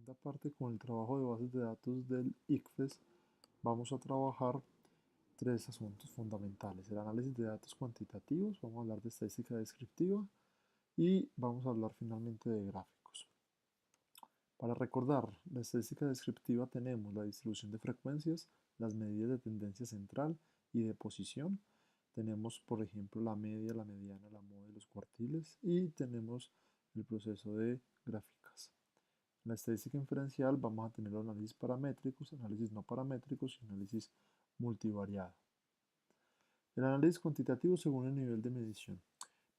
segunda parte, con el trabajo de bases de datos del ICFES, vamos a trabajar tres asuntos fundamentales: el análisis de datos cuantitativos, vamos a hablar de estadística descriptiva y vamos a hablar finalmente de gráficos. Para recordar, la estadística descriptiva tenemos la distribución de frecuencias, las medidas de tendencia central y de posición. Tenemos, por ejemplo, la media, la mediana, la moda y los cuartiles, y tenemos el proceso de gráficas. En la estadística inferencial vamos a tener los análisis paramétricos, análisis no paramétricos y análisis multivariado. El análisis cuantitativo según el nivel de medición.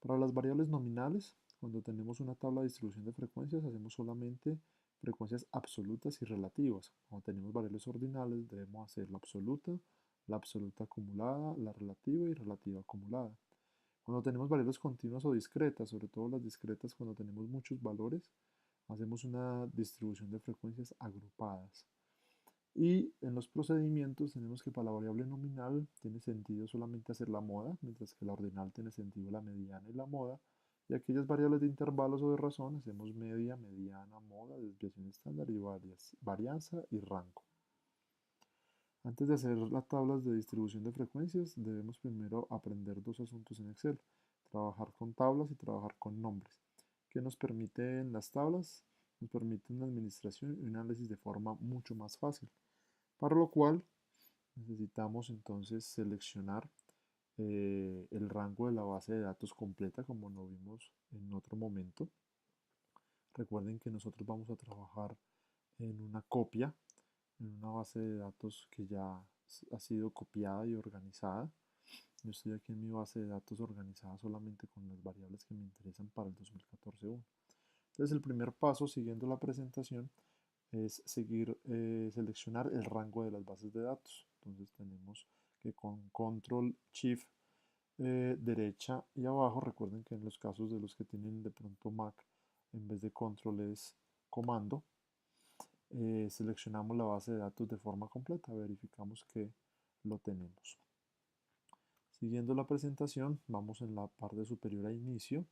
Para las variables nominales, cuando tenemos una tabla de distribución de frecuencias, hacemos solamente frecuencias absolutas y relativas. Cuando tenemos variables ordinales, debemos hacer la absoluta acumulada, la relativa y relativa acumulada. Cuando tenemos variables continuas o discretas, sobre todo las discretas cuando tenemos muchos valores, hacemos una distribución de frecuencias agrupadas. Y en los procedimientos tenemos que para la variable nominal tiene sentido solamente hacer la moda, mientras que la ordinal tiene sentido la mediana y la moda. Y aquellas variables de intervalos o de razón hacemos media, mediana, moda, desviación estándar y varianza y rango. Antes de hacer las tablas de distribución de frecuencias, debemos primero aprender dos asuntos en Excel: trabajar con tablas y trabajar con nombres. ¿Qué nos permiten las tablas? Nos permiten una administración y un análisis de forma mucho más fácil, para lo cual necesitamos entonces seleccionar el rango de la base de datos completa, como lo vimos en otro momento. Recuerden que nosotros vamos a trabajar en una copia, en una base de datos que ya ha sido copiada y organizada. Yo estoy aquí en mi base de datos organizada solamente con las variables que me interesan para el 2014-1. Entonces el primer paso, siguiendo la presentación, es seleccionar el rango de las bases de datos. Entonces tenemos que con control shift derecha y abajo, recuerden que en los casos de los que tienen de pronto Mac, en vez de control es comando, seleccionamos la base de datos de forma completa, verificamos que lo tenemos. Siguiendo la presentación, vamos en la parte superior a inicio,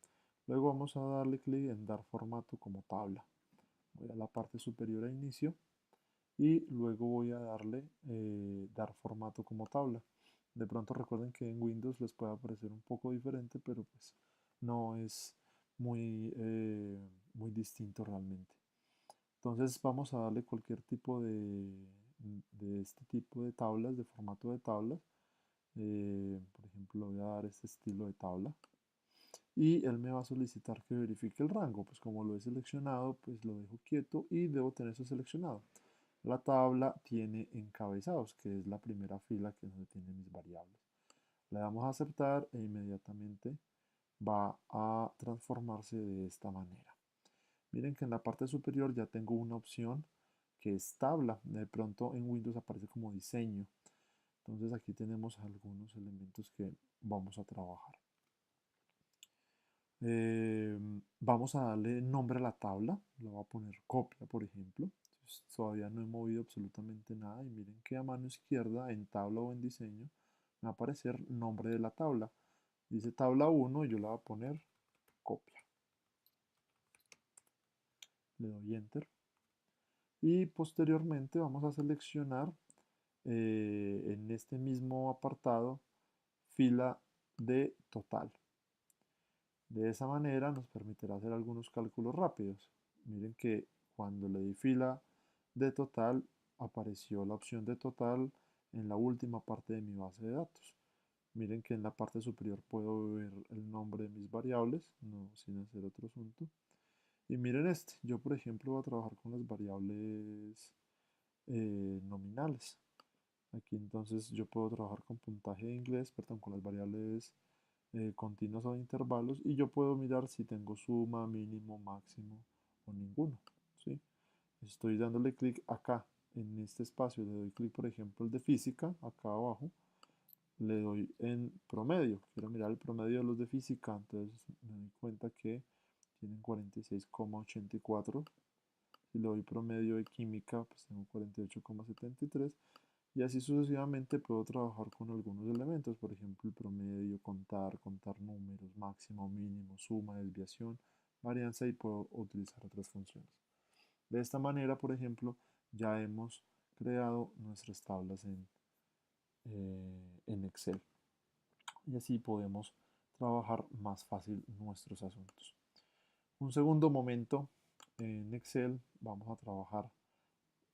luego vamos a darle clic en dar formato como tabla. Voy a la parte superior a inicio y luego voy a darle dar formato como tabla. De pronto recuerden que en Windows les puede aparecer un poco diferente, pero pues no es muy distinto realmente. Entonces vamos a darle cualquier tipo de este tipo de tablas, de formato de tablas. Por ejemplo, voy a dar este estilo de tabla. Y él me va a solicitar que verifique el rango. Pues como lo he seleccionado, pues lo dejo quieto y debo tener eso seleccionado. La tabla tiene encabezados, que es la primera fila que es donde tienen mis variables. Le damos a aceptar e inmediatamente va a transformarse de esta manera. Miren que en la parte superior ya tengo una opción que es tabla. De pronto en Windows aparece como diseño. Entonces aquí tenemos algunos elementos que vamos a trabajar. Vamos a darle nombre a la tabla. Le voy a poner copia, por ejemplo. Entonces, todavía no he movido absolutamente nada. Y miren que a mano izquierda, en tabla o en diseño, me va a aparecer nombre de la tabla. Dice tabla 1 y yo le voy a poner copia. Le doy enter. Y posteriormente vamos a seleccionar en este mismo apartado fila de total. De esa manera nos permitirá hacer algunos cálculos rápidos. Miren que cuando le di fila de total apareció la opción de total en la última parte de mi base de datos. Miren que en la parte superior puedo ver el nombre de mis variables, no sin hacer otro asunto. Y miren este, yo por ejemplo voy a trabajar con las variables nominales. Aquí entonces yo puedo trabajar con puntaje de inglés, perdón, con las variables continuas o de intervalos, y yo puedo mirar si tengo suma, mínimo, máximo o ninguno, ¿sí? Estoy dándole clic acá en este espacio, le doy clic por ejemplo el de física, acá abajo, le doy en promedio, quiero mirar el promedio de los de física, entonces me doy cuenta que tienen 46,84. Si le doy promedio de química, pues tengo 48,73. Y así sucesivamente puedo trabajar con algunos elementos, por ejemplo el promedio, contar números, máximo, mínimo, suma, desviación, varianza, y puedo utilizar otras funciones. De esta manera, por ejemplo, ya hemos creado nuestras tablas en Excel y así podemos trabajar más fácil nuestros asuntos. Un segundo momento en Excel vamos a trabajar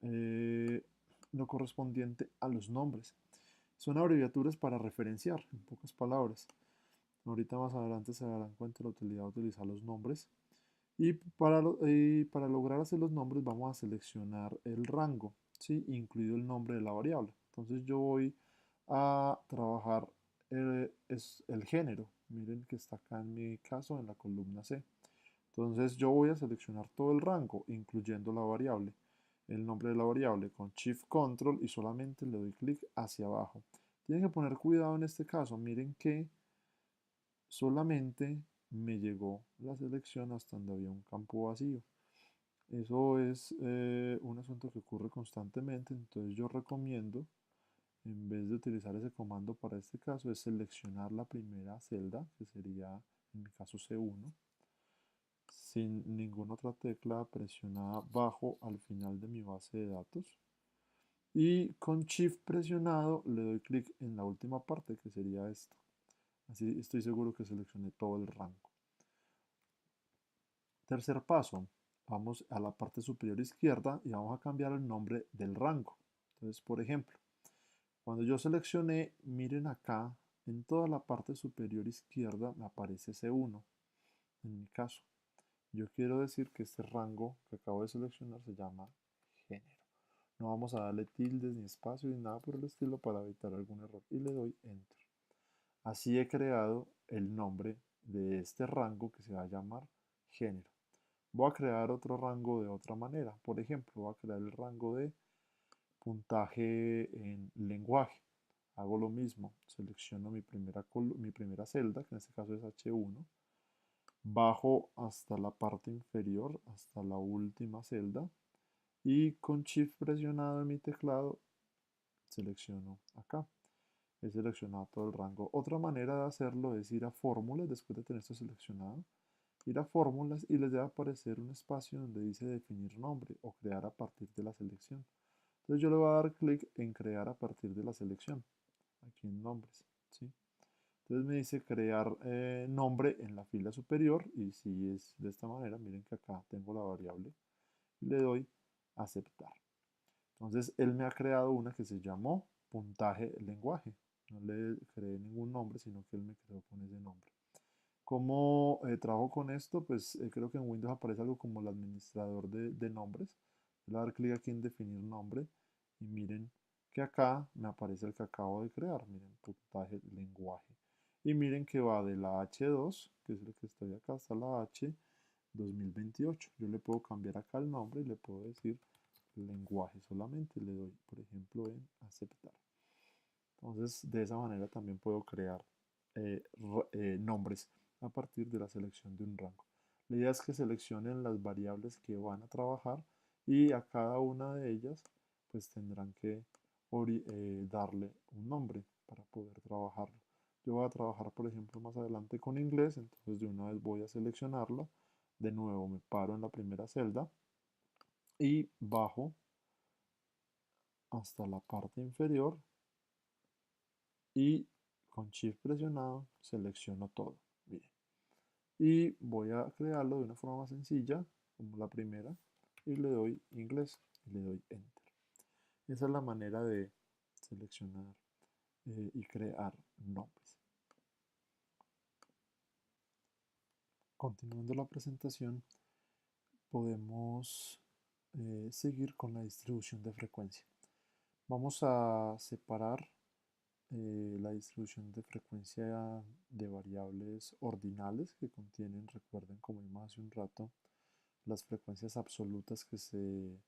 eh, lo correspondiente a los nombres. Son abreviaturas para referenciar, en pocas palabras. Ahorita más adelante se darán cuenta de la utilidad de utilizar los nombres. Y para lograr hacer los nombres vamos a seleccionar el rango, ¿sí? Incluido el nombre de la variable. Entonces yo voy a trabajar es el género. Miren que está acá en mi caso en la columna C. Entonces yo voy a seleccionar todo el rango, incluyendo la variable, el nombre de la variable con Shift Control y solamente le doy clic hacia abajo. Tienen que poner cuidado en este caso. Miren que solamente me llegó la selección hasta donde había un campo vacío. Eso es un asunto que ocurre constantemente, entonces yo recomiendo, en vez de utilizar ese comando para este caso, es seleccionar la primera celda, que sería en mi caso C1, sin ninguna otra tecla presionada bajo al final de mi base de datos. Y con Shift presionado le doy clic en la última parte, que sería esta. Así estoy seguro que seleccioné todo el rango. Tercer paso, vamos a la parte superior izquierda y vamos a cambiar el nombre del rango. Entonces, por ejemplo, cuando yo seleccioné, miren acá, en toda la parte superior izquierda me aparece C1, en mi caso. Yo quiero decir que este rango que acabo de seleccionar se llama género. No vamos a darle tildes ni espacio ni nada por el estilo para evitar algún error. Y le doy Enter. Así he creado el nombre de este rango que se va a llamar género. Voy a crear otro rango de otra manera. Por ejemplo, voy a crear el rango de puntaje en lenguaje. Hago lo mismo. Selecciono mi primera celda, que en este caso es H1. Bajo hasta la parte inferior, hasta la última celda. Y con Shift presionado en mi teclado, selecciono acá. He seleccionado todo el rango. Otra manera de hacerlo es ir a fórmulas después de tener esto seleccionado. Ir a fórmulas y les debe aparecer un espacio donde dice definir nombre o crear a partir de la selección. Entonces yo le voy a dar clic en crear a partir de la selección, aquí en nombres, ¿sí? Entonces me dice crear nombre en la fila superior y si es de esta manera, miren que acá tengo la variable y le doy aceptar. Entonces él me ha creado una que se llamó puntaje lenguaje. No le creé ningún nombre, sino que él me creó con ese nombre. ¿Cómo trabajo con esto? Pues creo que en Windows aparece algo como el administrador de nombres. Le voy a dar clic aquí en definir nombre y miren que acá me aparece el que acabo de crear. Miren, puntaje lenguaje. Y miren que va de la H2, que es lo que estoy acá, hasta la H 2028. Yo le puedo cambiar acá el nombre y le puedo decir lenguaje solamente. Le doy, por ejemplo, en aceptar. Entonces, de esa manera también puedo crear nombres a partir de la selección de un rango. La idea es que seleccionen las variables que van a trabajar y a cada una de ellas pues tendrán que darle un nombre para poder trabajarlo. Yo voy a trabajar, por ejemplo, más adelante con inglés, entonces de una vez voy a seleccionarla. De nuevo me paro en la primera celda y bajo hasta la parte inferior y con Shift presionado selecciono todo. Bien. Y voy a crearlo de una forma más sencilla, como la primera, y le doy inglés y le doy Enter. Esa es la manera de seleccionar y crear nombres. Continuando la presentación, podemos seguir con la distribución de frecuencia. Vamos a separar la distribución de frecuencia de variables ordinales que contienen, recuerden como vimos hace un rato, las frecuencias absolutas que se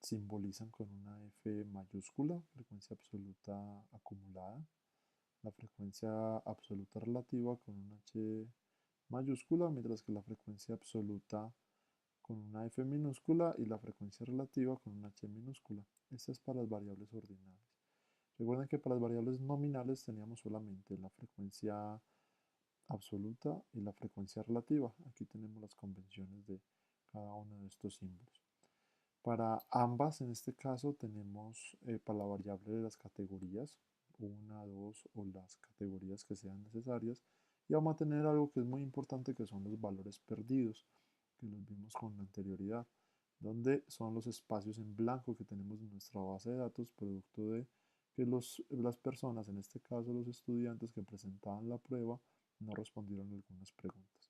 simbolizan con una F mayúscula, frecuencia absoluta acumulada, la frecuencia absoluta relativa con una H mayúscula, mientras que la frecuencia absoluta con una F minúscula y la frecuencia relativa con una H minúscula. Esta es para las variables ordinales. Recuerden que para las variables nominales teníamos solamente la frecuencia absoluta y la frecuencia relativa. Aquí tenemos las convenciones de cada uno de estos símbolos. Para ambas, en este caso, tenemos para la variable de las categorías, una, dos o las categorías que sean necesarias. Y vamos a tener algo que es muy importante, que son los valores perdidos, que los vimos con anterioridad, donde son los espacios en blanco que tenemos en nuestra base de datos, producto de que las personas, en este caso los estudiantes que presentaban la prueba, no respondieron algunas preguntas.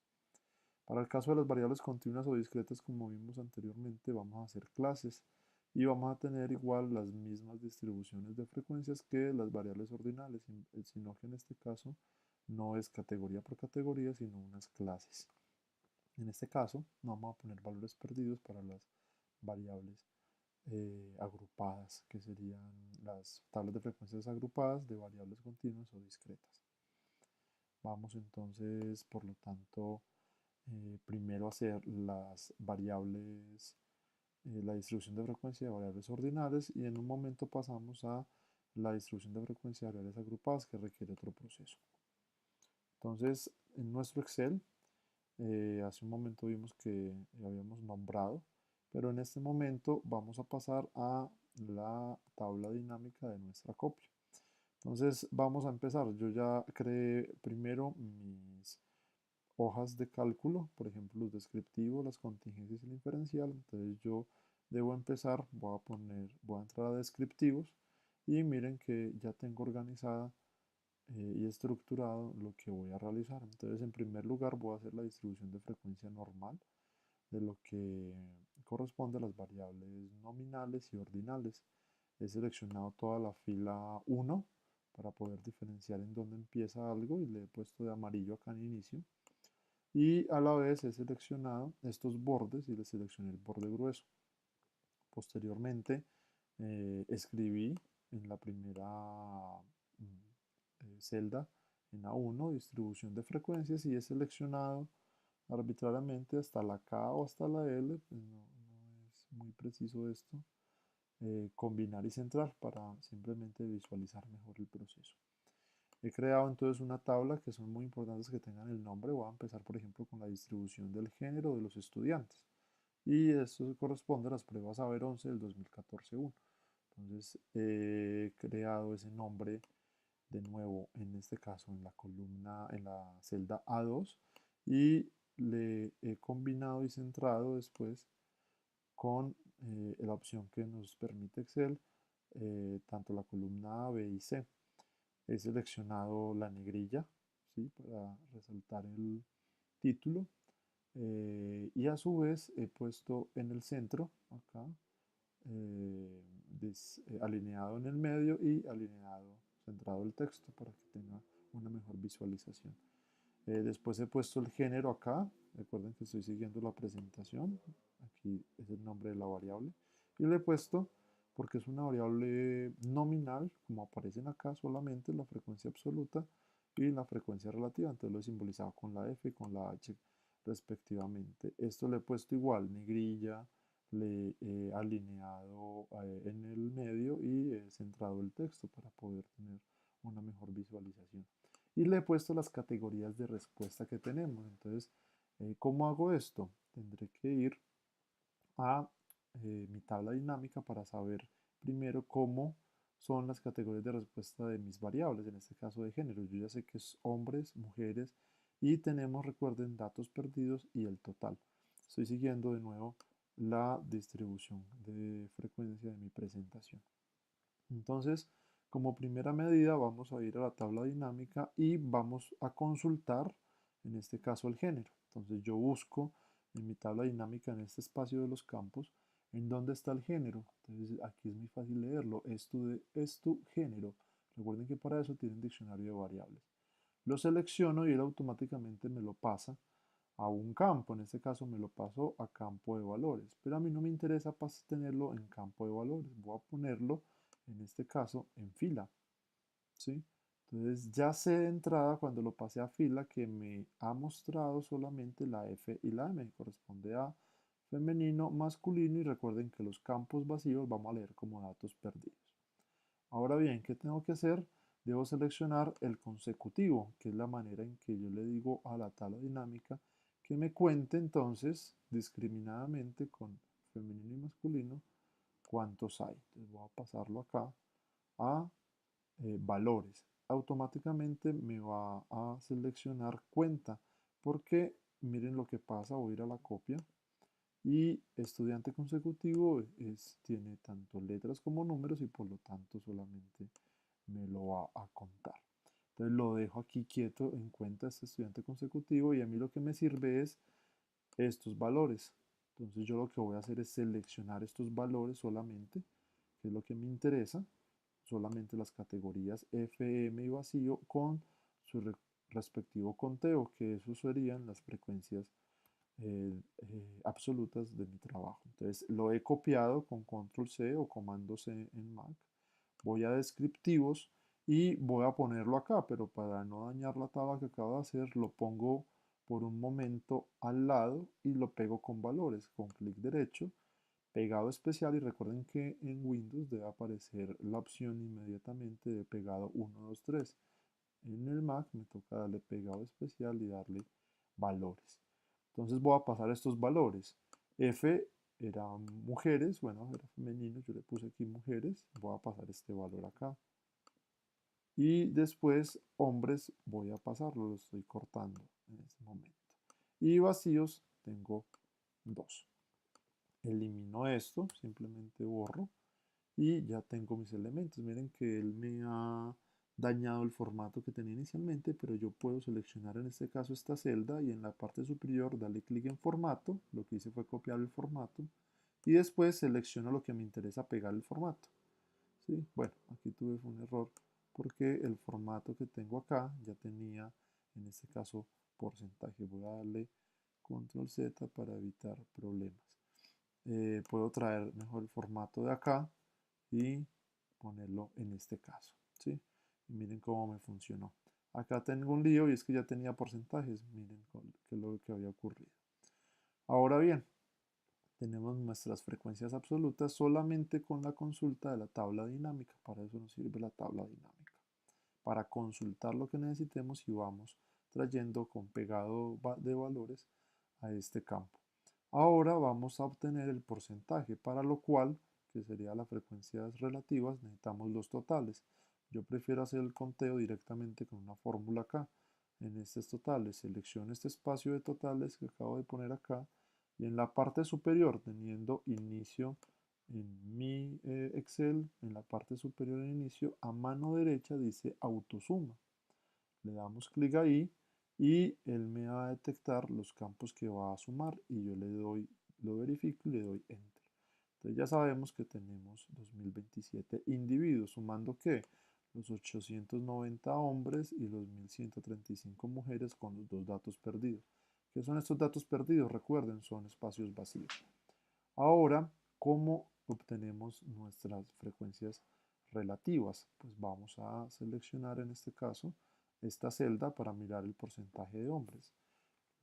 Para el caso de las variables continuas o discretas, como vimos anteriormente, vamos a hacer clases y vamos a tener igual las mismas distribuciones de frecuencias que las variables ordinales, sino que en este caso no es categoría por categoría, sino unas clases. En este caso, no vamos a poner valores perdidos para las variables agrupadas, que serían las tablas de frecuencias agrupadas de variables continuas o discretas. Vamos entonces, por lo tanto, primero hacer las variables, la distribución de frecuencia de variables ordinales y en un momento pasamos a la distribución de frecuencia de variables agrupadas que requiere otro proceso. Entonces, en nuestro Excel, hace un momento vimos que habíamos nombrado, pero en este momento vamos a pasar a la tabla dinámica de nuestra copia. Entonces vamos a empezar. Yo ya creé primero mis hojas de cálculo, por ejemplo los descriptivos, las contingencias y el inferencial. Entonces yo debo empezar, voy a entrar a descriptivos y miren que ya tengo organizada y estructurado lo que voy a realizar. Entonces en primer lugar voy a hacer la distribución de frecuencia normal de lo que corresponde a las variables nominales y ordinales. He seleccionado toda la fila 1 para poder diferenciar en dónde empieza algo y le he puesto de amarillo acá en inicio. Y a la vez he seleccionado estos bordes y le seleccioné el borde grueso. Posteriormente escribí en la primera celda en A1 distribución de frecuencias y he seleccionado arbitrariamente hasta la K o hasta la L, pues no es muy preciso esto, combinar y centrar para simplemente visualizar mejor el proceso. He creado entonces una tabla que son muy importantes que tengan el nombre. Voy a empezar por ejemplo con la distribución del género de los estudiantes. Y esto corresponde a las pruebas Saber 11 del 2014-1. Entonces he creado ese nombre de nuevo, en este caso en la columna, en la celda A2 y le he combinado y centrado después con la opción que nos permite Excel, tanto la columna A, B y C. He seleccionado la negrilla, ¿sí? Para resaltar el título y a su vez he puesto en el centro, acá, alineado en el medio y alineado, centrado el texto para que tenga una mejor visualización. Después he puesto el género acá, recuerden que estoy siguiendo la presentación, aquí es el nombre de la variable, y le he puesto, porque es una variable nominal, como aparecen acá solamente la frecuencia absoluta y la frecuencia relativa, entonces lo he simbolizado con la F y con la H respectivamente. Esto le he puesto igual, negrilla, le he alineado en el medio y he centrado el texto para poder tener una mejor visualización. Y le he puesto las categorías de respuesta que tenemos. Entonces, ¿cómo hago esto? Tendré que ir a mi tabla dinámica para saber primero cómo son las categorías de respuesta de mis variables, en este caso de género. Yo ya sé que es hombres, mujeres y tenemos, recuerden, datos perdidos y el total. Estoy siguiendo de nuevo la distribución de frecuencia de mi presentación. Entonces, como primera medida vamos a ir a la tabla dinámica y vamos a consultar, en este caso, el género. Entonces yo busco en mi tabla dinámica, en este espacio de los campos, en dónde está el género. Entonces aquí es muy fácil leerlo, es tu género. Recuerden que para eso tienen diccionario de variables. Lo selecciono y él automáticamente me lo pasa a un campo, en este caso me lo paso a campo de valores, pero a mí no me interesa tenerlo en campo de valores, voy a ponerlo en este caso en fila, ¿sí? Entonces ya sé de entrada cuando lo pase a fila que me ha mostrado solamente la F y la M, corresponde a femenino, masculino y recuerden que los campos vacíos vamos a leer como datos perdidos. Ahora bien, ¿qué tengo que hacer? Debo seleccionar el consecutivo, que es la manera en que yo le digo a la tabla dinámica que me cuente entonces discriminadamente con femenino y masculino cuántos hay. Entonces voy a pasarlo acá a valores. Automáticamente me va a seleccionar cuenta porque miren lo que pasa, voy a ir a la copia y estudiante consecutivo tiene tanto letras como números y por lo tanto solamente me lo va a contar. Entonces lo dejo aquí quieto en cuenta este estudiante consecutivo y a mí lo que me sirve es estos valores. Entonces yo lo que voy a hacer es seleccionar estos valores solamente, que es lo que me interesa, solamente las categorías FM y vacío con su respectivo conteo, que eso serían las frecuencias absolutas de mi trabajo. Entonces lo he copiado con control C o comando C en Mac. Voy a descriptivos y voy a ponerlo acá, pero para no dañar la tabla que acabo de hacer, lo pongo por un momento al lado y lo pego con valores, con clic derecho, pegado especial y recuerden que en Windows debe aparecer la opción inmediatamente de pegado 1, 2, 3. En el Mac me toca darle pegado especial y darle valores. Entonces voy a pasar estos valores. F eran mujeres, bueno, era femenino, yo le puse aquí mujeres, voy a pasar este valor acá. Y después hombres voy a pasarlo, lo estoy cortando en este momento. Y vacíos tengo 2. Elimino esto, simplemente borro y ya tengo mis elementos. Miren que él me ha dañado el formato que tenía inicialmente, pero yo puedo seleccionar en este caso esta celda y en la parte superior darle clic en formato. Lo que hice fue copiar el formato y después selecciono lo que me interesa pegar el formato. ¿Sí? Bueno, aquí tuve un error porque el formato que tengo acá ya tenía en este caso porcentaje. Voy a darle control Z para evitar problemas. Puedo traer mejor el formato de acá y ponerlo en este caso, ¿sí? Y miren cómo me funcionó. Acá tengo un lío y es que ya tenía porcentajes, miren qué es lo que había ocurrido. Ahora bien, tenemos nuestras frecuencias absolutas solamente con la consulta de la tabla dinámica, para eso nos sirve la tabla dinámica, para consultar lo que necesitemos y vamos trayendo con pegado de valores a este campo. Ahora vamos a obtener el porcentaje, para lo cual, que sería las frecuencias relativas, necesitamos los totales. Yo prefiero hacer el conteo directamente con una fórmula acá. En estos totales, selecciono este espacio de totales que acabo de poner acá y en la parte superior, teniendo inicio en mi Excel, en la parte superior de inicio, a mano derecha dice autosuma. Le damos clic ahí y él me va a detectar los campos que va a sumar y yo le doy, lo verifico y le doy enter. Entonces ya sabemos que tenemos 2027 individuos, sumando que los 890 hombres y los 1135 mujeres con los dos datos perdidos. ¿Qué son estos datos perdidos? Recuerden, son espacios vacíos. Ahora, ¿cómo obtenemos nuestras frecuencias relativas? Pues vamos a seleccionar en este caso esta celda para mirar el porcentaje de hombres.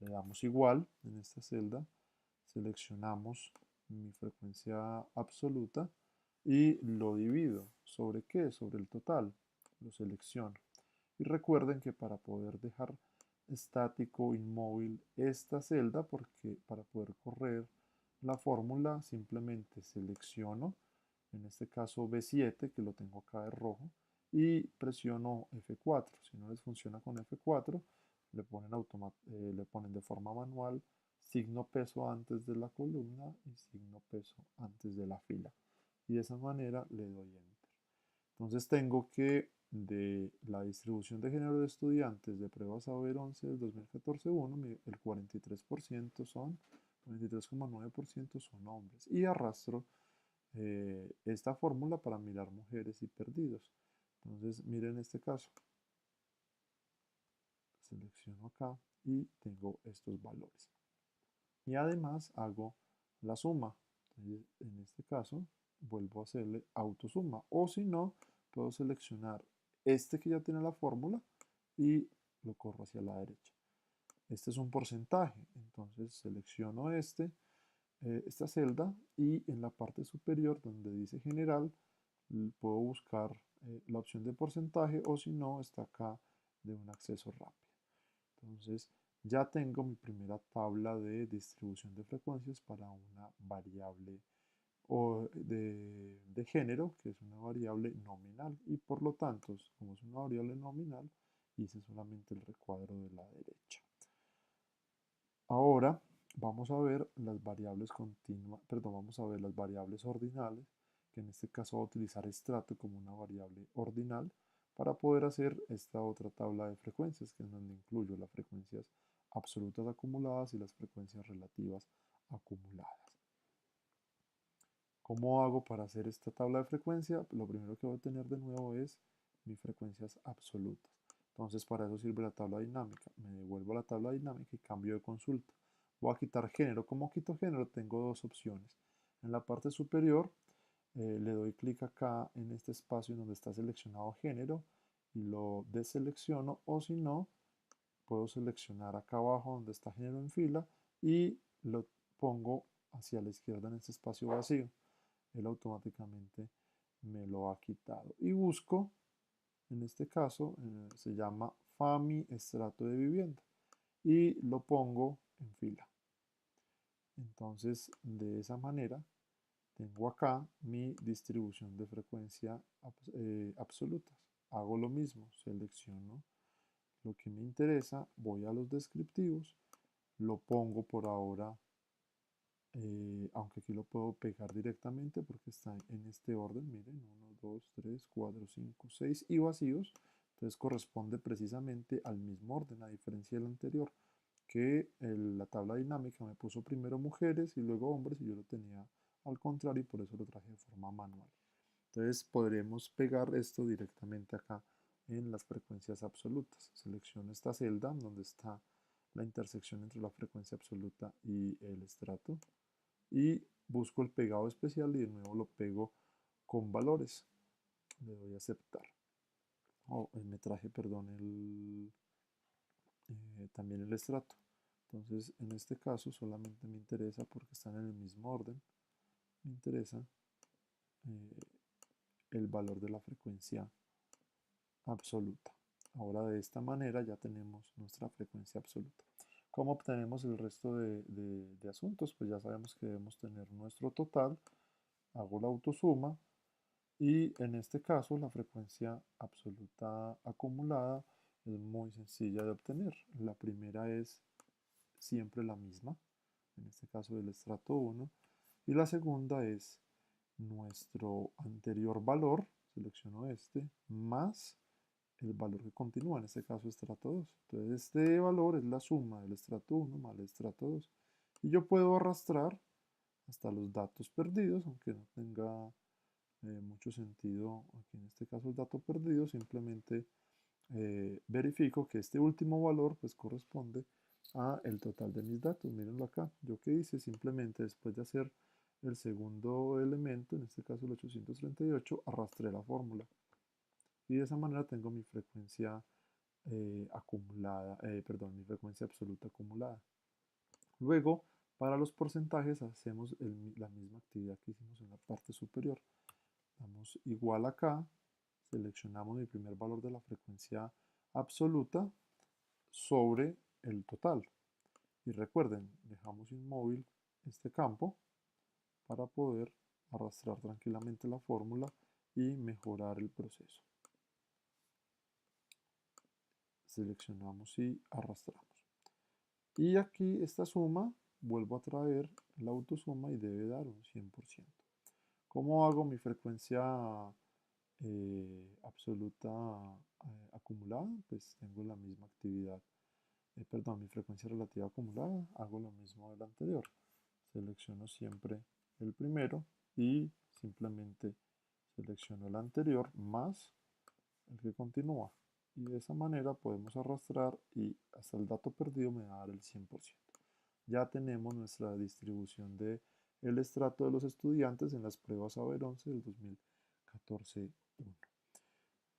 Le damos igual en esta celda, seleccionamos mi frecuencia absoluta y lo divido. ¿Sobre qué? Sobre el total. Lo selecciono. Y recuerden que para poder dejar estático, inmóvil esta celda, porque para poder correr la fórmula simplemente selecciono, en este caso B7, que lo tengo acá de rojo, y presiono F4. Si no les funciona con F4, le ponen de forma manual signo peso antes de la columna y signo peso antes de la fila. Y de esa manera le doy enter. Entonces tengo que de la distribución de género de estudiantes de prueba Saber 11 del 2014-1, el 43% son, 43,9% son hombres. Y arrastro esta fórmula para mirar mujeres y perdidos. Entonces miren este caso. Selecciono acá y tengo estos valores. Y además hago la suma. Entonces, en este caso vuelvo a hacerle autosuma. O si no, puedo seleccionar este que ya tiene la fórmula y lo corro hacia la derecha. Este es un porcentaje. Entonces selecciono esta celda y en la parte superior donde dice general puedo buscar la opción de porcentaje o si no está acá de un acceso rápido. Entonces ya tengo mi primera tabla de distribución de frecuencias para una variable de género, que es una variable nominal. Y por lo tanto, como es una variable nominal, hice solamente el recuadro de la derecha. Ahora vamos a ver las variables continuas, perdón, vamos a ver las variables ordinales, que en este caso voy a utilizar estrato como una variable ordinal para poder hacer esta otra tabla de frecuencias, que es donde incluyo las frecuencias absolutas acumuladas y las frecuencias relativas acumuladas. ¿Cómo hago para hacer esta tabla de frecuencia? Lo primero que voy a tener de nuevo es mis frecuencias absolutas. Entonces para eso sirve la tabla dinámica. Me devuelvo a la tabla dinámica y cambio de consulta. Voy a quitar género. ¿Cómo quito género? Tengo dos opciones. En la parte superior le doy clic acá en este espacio en donde está seleccionado género y lo deselecciono, o si no, puedo seleccionar acá abajo donde está género en fila y lo pongo hacia la izquierda en este espacio vacío. Él automáticamente me lo ha quitado. Y busco, en este caso, se llama FAMI estrato de vivienda. Y lo pongo en fila. Entonces, de esa manera, tengo acá mi distribución de frecuencia absolutas. Hago lo mismo, selecciono lo que me interesa, voy a los descriptivos, lo pongo por ahora, aunque aquí lo puedo pegar directamente porque está en este orden, miren, 1, 2, 3, 4, 5, 6 y vacíos, entonces corresponde precisamente al mismo orden, a diferencia del anterior, que la tabla dinámica me puso primero mujeres y luego hombres y yo lo tenía al contrario y por eso lo traje de forma manual. Entonces podremos pegar esto directamente acá en las frecuencias absolutas. Selecciono esta celda donde está la intersección entre la frecuencia absoluta y el estrato y busco el pegado especial y de nuevo lo pego con valores. Le doy a aceptar. Me traje, perdón, también el estrato. Entonces, en este caso solamente me interesa, porque están en el mismo orden, me interesa el valor de la frecuencia absoluta. Ahora de esta manera ya tenemos nuestra frecuencia absoluta. ¿Cómo obtenemos el resto de asuntos? Pues ya sabemos que debemos tener nuestro total. Hago la autosuma y en este caso la frecuencia absoluta acumulada es muy sencilla de obtener. La primera es siempre la misma, en este caso del estrato 1, y la segunda es nuestro anterior valor, selecciono este, más el valor que continúa, en este caso estrato 2. Entonces este valor es la suma del estrato 1 más el estrato 2. Y yo puedo arrastrar hasta los datos perdidos, aunque no tenga mucho sentido aquí en este caso el dato perdido, simplemente verifico que este último valor pues corresponde a el total de mis datos. Mírenlo acá. Yo que hice simplemente después de hacer el segundo elemento, en este caso el 838, arrastré la fórmula. Y de esa manera tengo mi frecuencia acumulada, perdón, mi frecuencia absoluta acumulada. Luego, para los porcentajes hacemos la misma actividad que hicimos en la parte superior. Damos igual acá, seleccionamos mi primer valor de la frecuencia absoluta sobre el total. Y recuerden, dejamos inmóvil este campo para poder arrastrar tranquilamente la fórmula y mejorar el proceso. Seleccionamos y arrastramos. Y aquí esta suma, vuelvo a traer la autosuma y debe dar un 100%. ¿Cómo hago mi frecuencia absoluta acumulada? Pues tengo la misma actividad, perdón, mi frecuencia relativa acumulada, hago lo mismo del anterior. Selecciono siempre el primero y simplemente selecciono el anterior más el que continúa. Y de esa manera podemos arrastrar y hasta el dato perdido me va a dar el 100%. Ya tenemos nuestra distribución de el estrato de los estudiantes en las pruebas AVER 11 del 2014-1.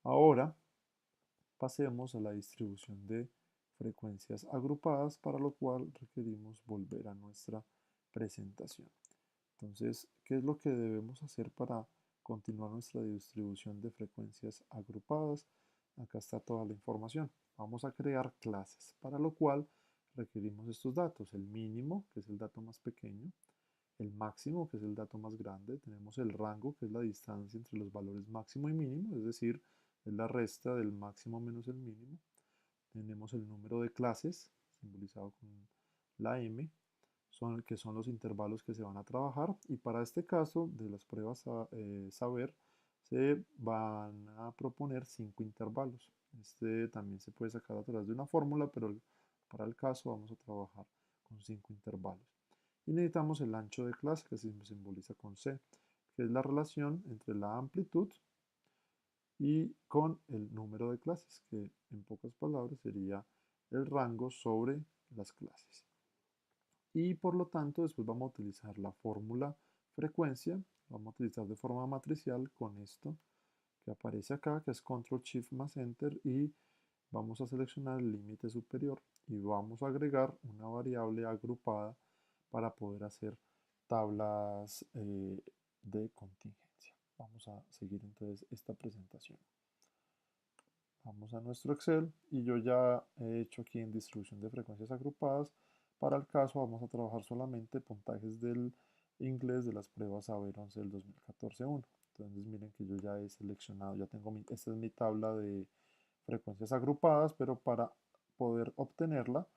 Ahora pasemos a la distribución de frecuencias agrupadas, para lo cual requerimos volver a nuestra presentación. Entonces, ¿qué es lo que debemos hacer para continuar nuestra distribución de frecuencias agrupadas? Acá está toda la información. Vamos a crear clases, para lo cual requerimos estos datos, el mínimo, que es el dato más pequeño, el máximo, que es el dato más grande, tenemos el rango, que es la distancia entre los valores máximo y mínimo, es decir, es la resta del máximo menos el mínimo. Tenemos el número de clases, simbolizado con la M, que son los intervalos que se van a trabajar. Y para este caso de las pruebas saber, se van a proponer 5 intervalos. Este también se puede sacar a través de una fórmula, pero para el caso vamos a trabajar con 5 intervalos. Y necesitamos el ancho de clase, que se simboliza con C, que es la relación entre la amplitud y con el número de clases, que en pocas palabras sería el rango sobre las clases. Y por lo tanto después vamos a utilizar la fórmula frecuencia, vamos a utilizar de forma matricial con esto que aparece acá, que es Control Shift más Enter, y vamos a seleccionar el límite superior y vamos a agregar una variable agrupada para poder hacer tablas de contingencia. Vamos a seguir entonces esta presentación. Vamos a nuestro Excel y yo ya he hecho aquí en distribución de frecuencias agrupadas. Para el caso vamos a trabajar solamente puntajes del inglés de las pruebas Saber 11 del 2014-1. Entonces miren que yo ya he seleccionado, ya tengo esta es mi tabla de frecuencias agrupadas, pero para poder obtenerla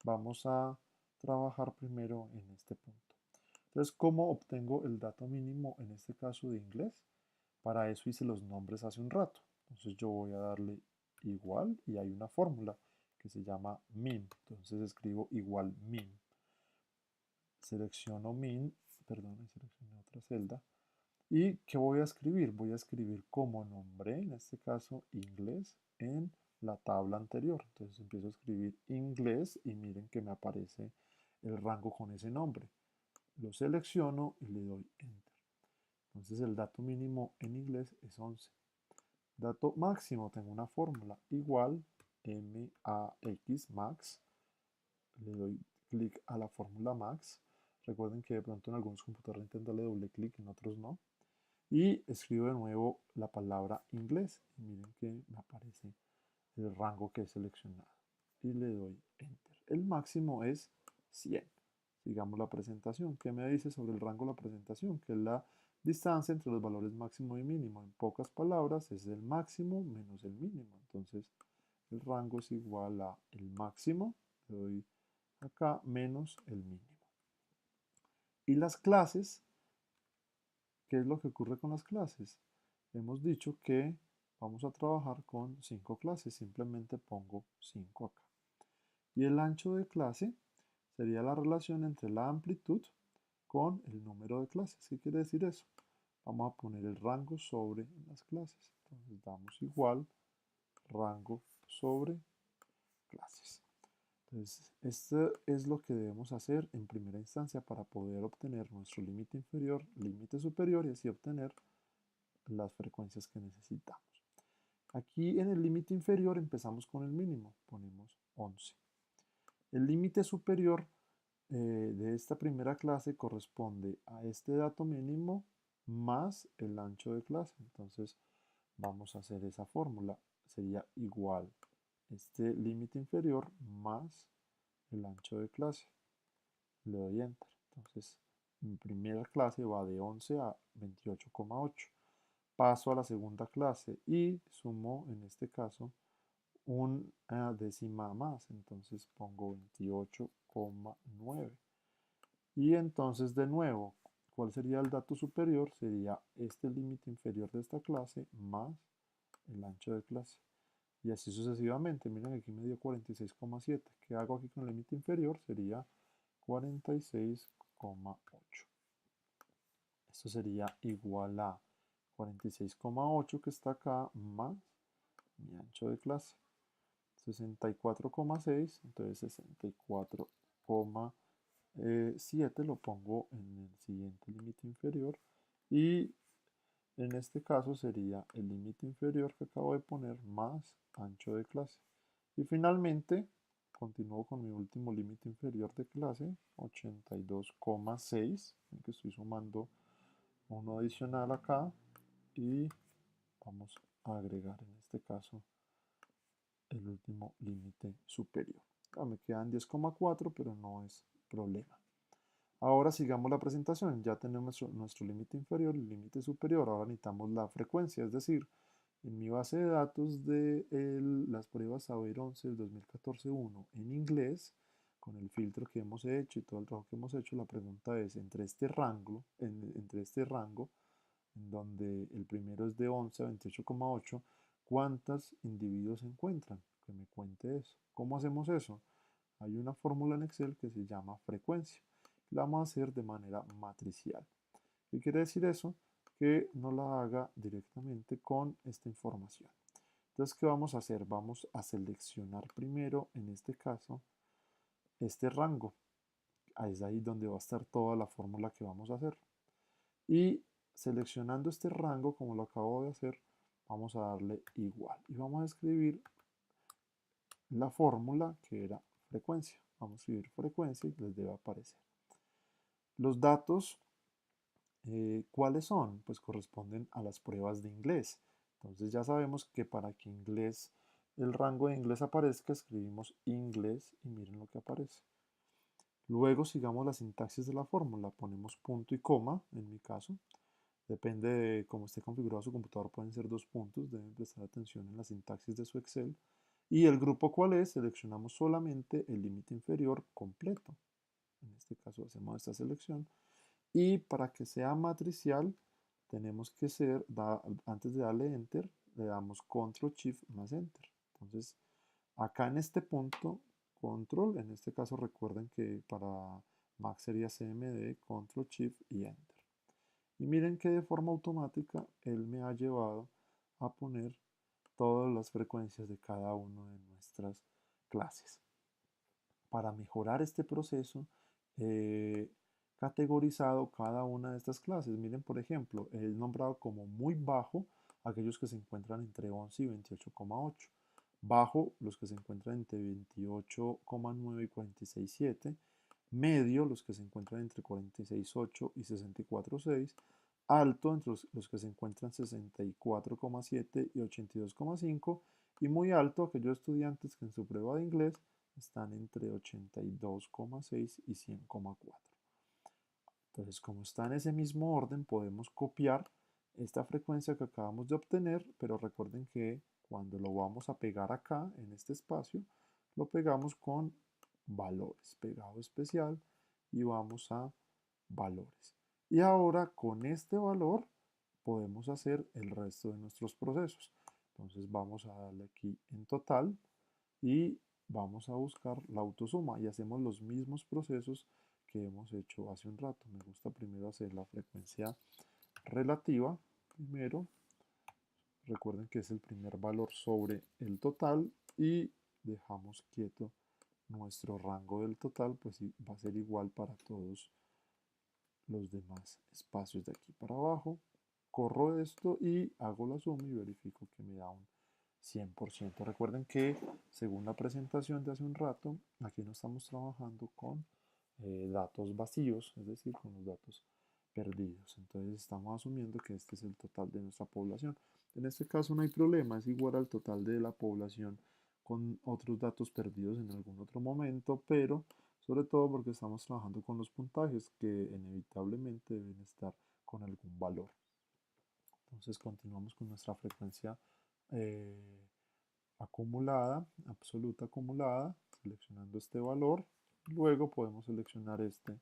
vamos a trabajar primero en este punto. Entonces, ¿cómo obtengo el dato mínimo en este caso de inglés? Para eso hice los nombres hace un rato. Entonces yo voy a darle igual y hay una fórmula que se llama min. Entonces escribo igual min. Selecciono min, perdón, seleccioné otra celda. ¿Y qué voy a escribir? Voy a escribir como nombre, en este caso inglés, en la tabla anterior. Entonces empiezo a escribir inglés y miren que me aparece el rango con ese nombre. Lo selecciono y le doy enter. Entonces el dato mínimo en inglés es 11. Dato máximo, tengo una fórmula, igual MAX, max. Le doy clic a la fórmula max. Recuerden que de pronto en algunos computadores intento darle doble clic, en otros no. Y escribo de nuevo la palabra inglés. Y miren que me aparece el rango que he seleccionado. Y le doy enter. El máximo es 100. Sigamos la presentación. ¿Qué me dice sobre el rango de la presentación? Que es la distancia entre los valores máximo y mínimo. En pocas palabras, es el máximo menos el mínimo. Entonces, el rango es igual a el máximo, le doy acá, menos el mínimo. Y las clases, ¿qué es lo que ocurre con las clases? Hemos dicho que vamos a trabajar con 5 clases. Simplemente pongo 5 acá. Y el ancho de clase sería la relación entre la amplitud con el número de clases. ¿Qué quiere decir eso? Vamos a poner el rango sobre las clases. Entonces damos igual rango sobre clases. Entonces, esto es lo que debemos hacer en primera instancia para poder obtener nuestro límite inferior, límite superior y así obtener las frecuencias que necesitamos. Aquí en el límite inferior empezamos con el mínimo, ponemos 11. El límite superior de esta primera clase corresponde a este dato mínimo más el ancho de clase. Entonces vamos a hacer esa fórmula. Sería igual este límite inferior más el ancho de clase. Le doy enter. Entonces mi primera clase va de 11 a 28,8. Paso a la segunda clase y sumo en este caso una décima más, entonces pongo 28,9. Y entonces de nuevo, ¿cuál sería el dato superior? Sería este límite inferior de esta clase más el ancho de clase. Y así sucesivamente. Miren, aquí me dio 46,7. ¿Qué hago aquí con el límite inferior? Sería 46,8. Esto sería igual a 46,8 que está acá más mi ancho de clase. 64,6, entonces 64,7 lo pongo en el siguiente límite inferior y en este caso sería el límite inferior que acabo de poner más ancho de clase. Y finalmente continúo con mi último límite inferior de clase, 82,6, que estoy sumando uno adicional acá y vamos a agregar en este caso el último límite superior. Me quedan 10,4, pero no es problema. Ahora sigamos la presentación. Ya tenemos nuestro límite inferior y el límite superior. Ahora necesitamos la frecuencia, es decir, en mi base de datos de las pruebas Saber 11 del 2014-1 en inglés, con el filtro que hemos hecho y todo el trabajo que hemos hecho, la pregunta es, entre este rango, en donde el primero es de 11 a 28,8, ¿cuántos individuos se encuentran? Que me cuente eso. ¿Cómo hacemos eso? Hay una fórmula en Excel que se llama frecuencia. La vamos a hacer de manera matricial. ¿Qué quiere decir eso? Que no la haga directamente con esta información. Entonces, ¿qué vamos a hacer? Vamos a seleccionar primero, en este caso, este rango. Es ahí donde va a estar toda la fórmula que vamos a hacer. Y seleccionando este rango, como lo acabo de hacer, vamos a darle igual. Y vamos a escribir la fórmula que era frecuencia. Vamos a escribir frecuencia y les debe aparecer. Los datos, ¿cuáles son? Pues corresponden a las pruebas de inglés. Entonces ya sabemos que para que inglés, el rango de inglés aparezca, escribimos inglés y miren lo que aparece. Luego sigamos la sintaxis de la fórmula. Ponemos punto y coma, en mi caso. Depende de cómo esté configurado su computador, pueden ser 2 puntos. Deben prestar atención en la sintaxis de su Excel. ¿Y el grupo cuál es? Seleccionamos solamente el límite inferior completo. En este caso hacemos esta selección. Y para que sea matricial, tenemos que antes de darle Enter, le damos Control Shift más Enter. Entonces, acá en este punto, Control, en este caso recuerden que para Mac sería CMD, Control Shift y Enter. Y miren que de forma automática él me ha llevado a poner todas las frecuencias de cada una de nuestras clases. Para mejorar este proceso, he categorizado cada una de estas clases. Miren, por ejemplo, he nombrado como muy bajo aquellos que se encuentran entre 11 y 28,8. Bajo, los que se encuentran entre 28,9 y 46,7. Medio, los que se encuentran entre 46,8 y 64,6. Alto, entre los que se encuentran 64,7 y 82,5. Y muy alto, aquellos estudiantes que en su prueba de inglés están entre 82,6 y 100,4. Entonces, como está en ese mismo orden, podemos copiar esta frecuencia que acabamos de obtener, pero recuerden que cuando lo vamos a pegar acá, en este espacio, lo pegamos con valores, pegado especial, y vamos a valores. Y ahora con este valor podemos hacer el resto de nuestros procesos. Entonces vamos a darle aquí en total y vamos a buscar la autosuma y hacemos los mismos procesos que hemos hecho hace un rato. Me gusta primero hacer la frecuencia relativa. Primero, recuerden que es el primer valor sobre el total y dejamos quieto nuestro rango del total, pues va a ser igual para todos los demás espacios de aquí para abajo. Corro esto y hago la suma y verifico que me da un 100%. Recuerden que según la presentación de hace un rato, aquí no estamos trabajando con datos vacíos, es decir, con los datos perdidos. Entonces estamos asumiendo que este es el total de nuestra población. En este caso no hay problema, es igual al total de la población con otros datos perdidos en algún otro momento, pero sobre todo porque estamos trabajando con los puntajes que inevitablemente deben estar con algún valor. Entonces continuamos con nuestra frecuencia eh, acumulada, absoluta acumulada, seleccionando este valor. Luego podemos seleccionar este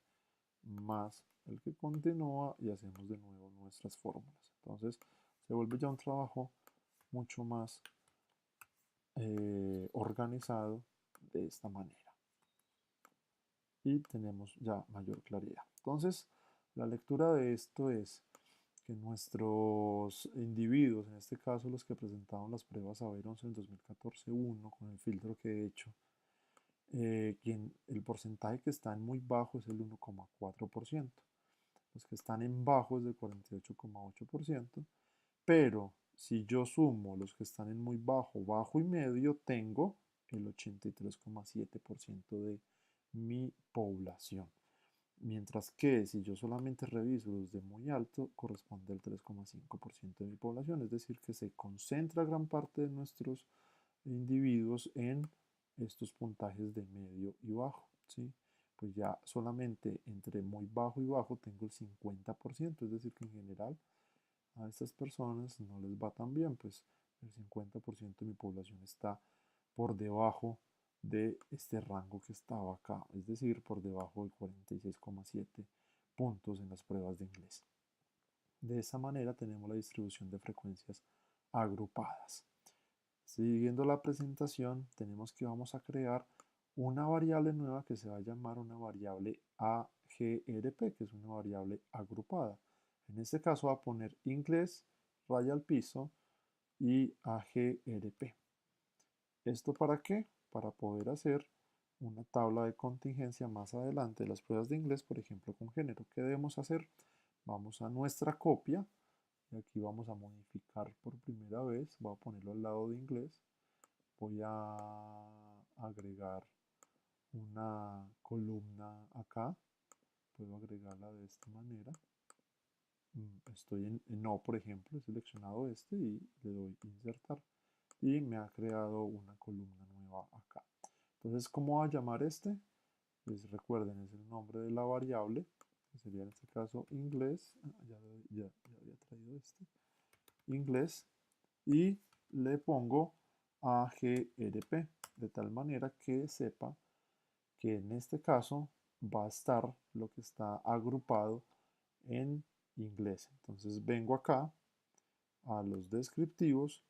más el que continúa y hacemos de nuevo nuestras fórmulas. Entonces se vuelve ya un trabajo mucho más organizado de esta manera. Y tenemos ya mayor claridad. Entonces, la lectura de esto es que nuestros individuos, en este caso los que presentaron las pruebas Saber 11 en 2014-1 con el filtro que he hecho, el porcentaje que está en muy bajo es el 1,4%. Los que están en bajo es del 48,8%, pero si yo sumo los que están en muy bajo, bajo y medio, tengo el 83,7% de mi población. Mientras que si yo solamente reviso los de muy alto, corresponde al 3,5% de mi población. Es decir, que se concentra gran parte de nuestros individuos en estos puntajes de medio y bajo, ¿sí? Pues ya solamente entre muy bajo y bajo tengo el 50%, es decir, que en general a estas personas no les va tan bien, pues el 50% de mi población está por debajo de este rango que estaba acá, es decir, por debajo de 46,7 puntos en las pruebas de inglés. De esa manera tenemos la distribución de frecuencias agrupadas. Siguiendo la presentación, tenemos que vamos a crear una variable nueva que se va a llamar una variable AGRP, que es una variable agrupada. En este caso va a poner inglés, raya al piso y AGRP. ¿Esto para qué? Para poder hacer una tabla de contingencia más adelante de las pruebas de inglés, por ejemplo, con género. ¿Qué debemos hacer? Vamos a nuestra copia y aquí vamos a modificar por primera vez. Voy a ponerlo al lado de inglés. Voy a agregar una columna acá. Puedo agregarla de esta manera. Estoy en no, por ejemplo, he seleccionado este y le doy insertar y me ha creado una columna nueva acá. Entonces, ¿cómo va a llamar este? Pues recuerden, es el nombre de la variable, que sería en este caso inglés. Ya había traído este. Inglés. Y le pongo AGRP, de tal manera que sepa que en este caso va a estar lo que está agrupado en inglés. Entonces vengo acá a los descriptivos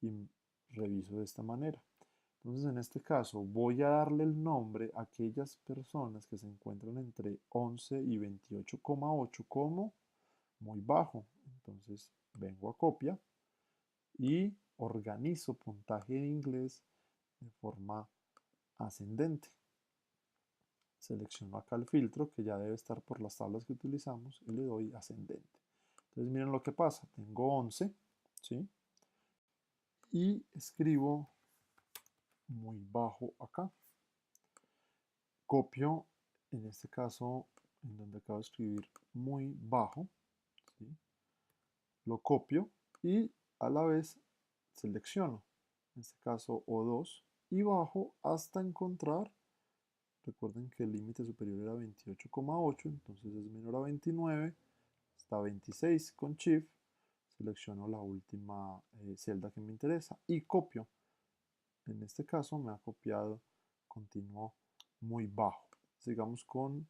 y reviso de esta manera. Entonces en este caso voy a darle el nombre a aquellas personas que se encuentran entre 11 y 28,8 como muy bajo. Entonces vengo a copia y organizo puntaje de inglés de forma ascendente. Selecciono acá el filtro que ya debe estar por las tablas que utilizamos y le doy ascendente. Entonces miren lo que pasa, tengo 11, ¿sí? Y escribo muy bajo acá. Copio, en este caso, en donde acabo de escribir muy bajo, ¿sí? Lo copio y a la vez selecciono, en este caso O2, y bajo hasta encontrar, recuerden que el límite superior era 28,8, entonces es menor a 29, hasta 26 con Shift, selecciono la última celda que me interesa y copio. En este caso me ha copiado continuo muy bajo. Sigamos con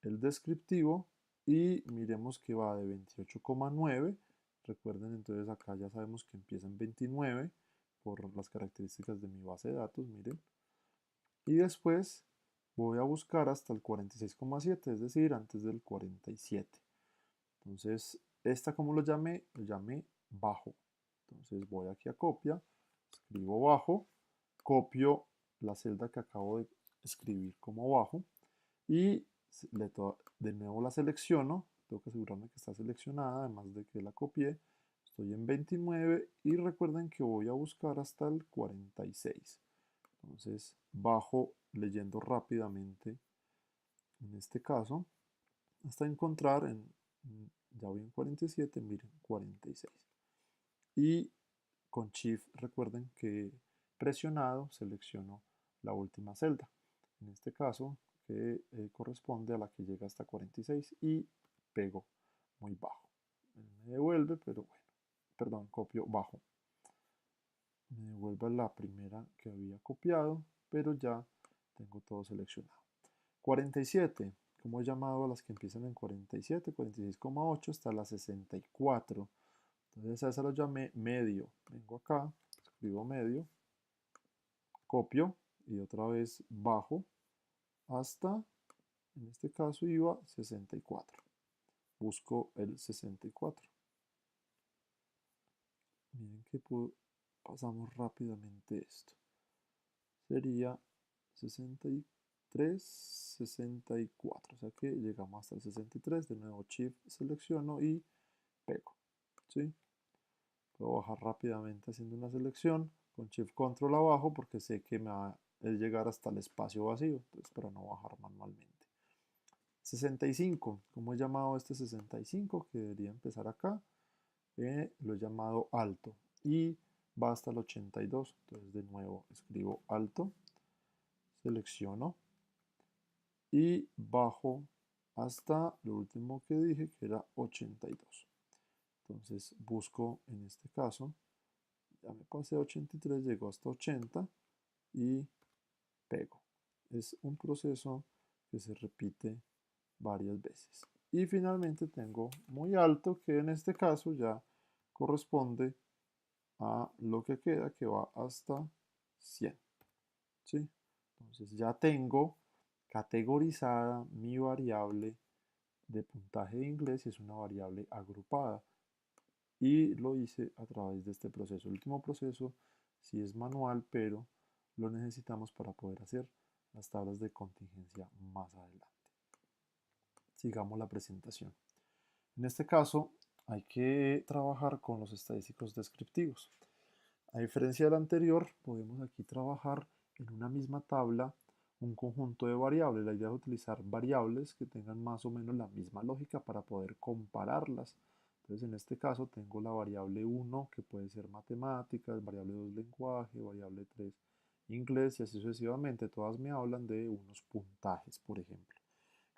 el descriptivo y miremos que va de 28,9. Recuerden, entonces acá ya sabemos que empieza en 29 por las características de mi base de datos, miren. Y después voy a buscar hasta el 46,7, es decir, antes del 47. Entonces, esta como lo llamé bajo. Entonces voy aquí a copia, escribo bajo, copio la celda que acabo de escribir como bajo y de nuevo la selecciono, tengo que asegurarme que está seleccionada, además de que la copié, estoy en 29 y recuerden que voy a buscar hasta el 46. Entonces bajo leyendo rápidamente, en este caso, hasta encontrar, ya voy en 47, miren, 46. Y con Shift recuerden que presionado selecciono la última celda. En este caso, que corresponde a la que llega hasta 46 y pego muy bajo. Me devuelve, pero bueno, perdón, copio bajo. Me devuelve la primera que había copiado, pero ya tengo todo seleccionado. 47, como he llamado a las que empiezan en 47, 46,8 hasta la 64. Entonces a esa lo llamé medio. Vengo acá, escribo medio, copio y otra vez bajo hasta, en este caso iba 64. Busco el 64. Miren que pasamos rápidamente esto. Sería 63, 64. O sea que llegamos hasta el 63. De nuevo Shift selecciono y pego. ¿Sí? Puedo bajar rápidamente haciendo una selección. Con Shift Control abajo porque sé que me va a llegar hasta el espacio vacío. Entonces para no bajar manualmente. 65. ¿Cómo he llamado este 65? Que debería empezar acá. Lo he llamado alto. Y va hasta el 82. Entonces de nuevo escribo alto. selecciono y bajo hasta lo último que dije, que era 82. Entonces busco en este caso, ya me pasé 83, llego hasta 80 y pego. Es un proceso que se repite varias veces. Y finalmente tengo muy alto, que en este caso ya corresponde a lo que queda, que va hasta 100. ¿Sí? Entonces ya tengo categorizada mi variable de puntaje de inglés y es una variable agrupada. Y lo hice a través de este proceso. El último proceso sí es manual, pero lo necesitamos para poder hacer las tablas de contingencia más adelante. Sigamos la presentación. En este caso hay que trabajar con los estadísticos descriptivos. A diferencia del anterior, podemos aquí trabajar en una misma tabla un conjunto de variables. La idea es utilizar variables que tengan más o menos la misma lógica para poder compararlas. Entonces, en este caso tengo la variable 1, que puede ser matemáticas, variable 2, lenguaje, variable 3, inglés, y así sucesivamente. Todas me hablan de unos puntajes, por ejemplo.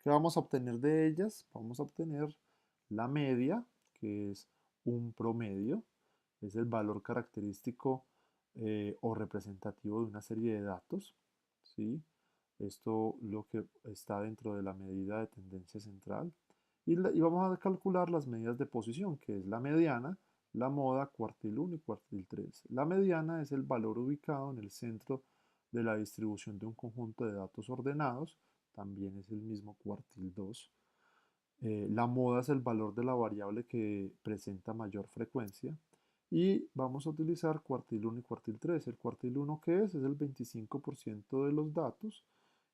¿Qué vamos a obtener de ellas? Vamos a obtener la media, que es un promedio, es el valor característico o representativo de una serie de datos, ¿sí? Esto lo que está dentro de la medida de tendencia central. Y vamos a calcular las medidas de posición, que es la mediana, la moda, cuartil 1 y cuartil 3. La mediana es el valor ubicado en el centro de la distribución de un conjunto de datos ordenados, también es el mismo cuartil 2. La moda es el valor de la variable que presenta mayor frecuencia. Y vamos a utilizar cuartil 1 y cuartil 3. El cuartil 1, ¿qué es? Es el 25% de los datos,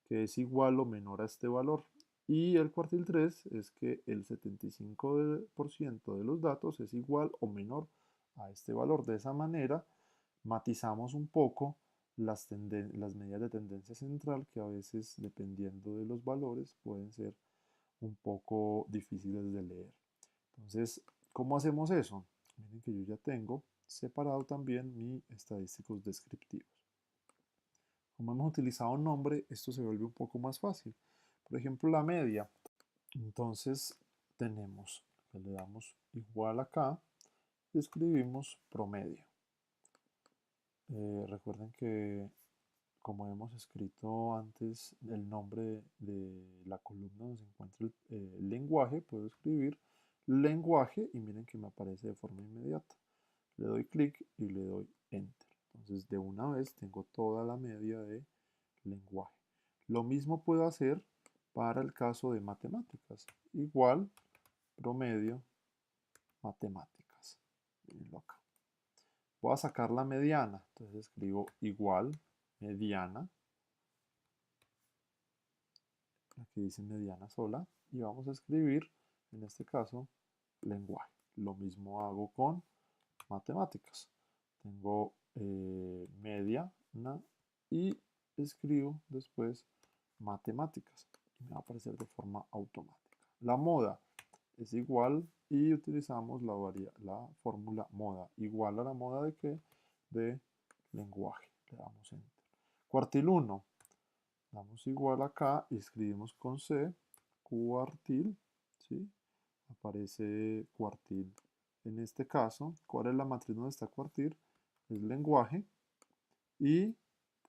que es igual o menor a este valor. Y el cuartil 3 es que el 75% de los datos es igual o menor a este valor. De esa manera, matizamos un poco las medidas de tendencia central, que a veces, dependiendo de los valores, pueden ser un poco difíciles de leer. Entonces, ¿cómo hacemos eso? Miren que yo ya tengo separado también mis estadísticos descriptivos. Como hemos utilizado un nombre, esto se vuelve un poco más fácil. Por ejemplo, la media. Entonces, tenemos, le damos igual acá y escribimos promedio. Recuerden que, como hemos escrito antes, el nombre de la columna donde se encuentra el lenguaje, puedo escribir lenguaje y miren que me aparece de forma inmediata. Le doy clic y le doy enter. Entonces, de una vez tengo toda la media de lenguaje. Lo mismo puedo hacer para el caso de matemáticas. Igual, promedio, matemáticas. Mirenlo acá. Voy a sacar la mediana. Entonces escribo igual, mediana, aquí dice mediana sola, y vamos a escribir, en este caso, lenguaje. Lo mismo hago con matemáticas. Tengo mediana y escribo después matemáticas. Y me va a aparecer de forma automática. La moda es igual y utilizamos la fórmula moda. Igual a la moda de qué? De lenguaje. Le damos enter. Cuartil 1. Damos igual acá y escribimos con C, cuartil, ¿sí? Aparece cuartil. En este caso, ¿cuál es la matriz donde está cuartil? Es lenguaje. Y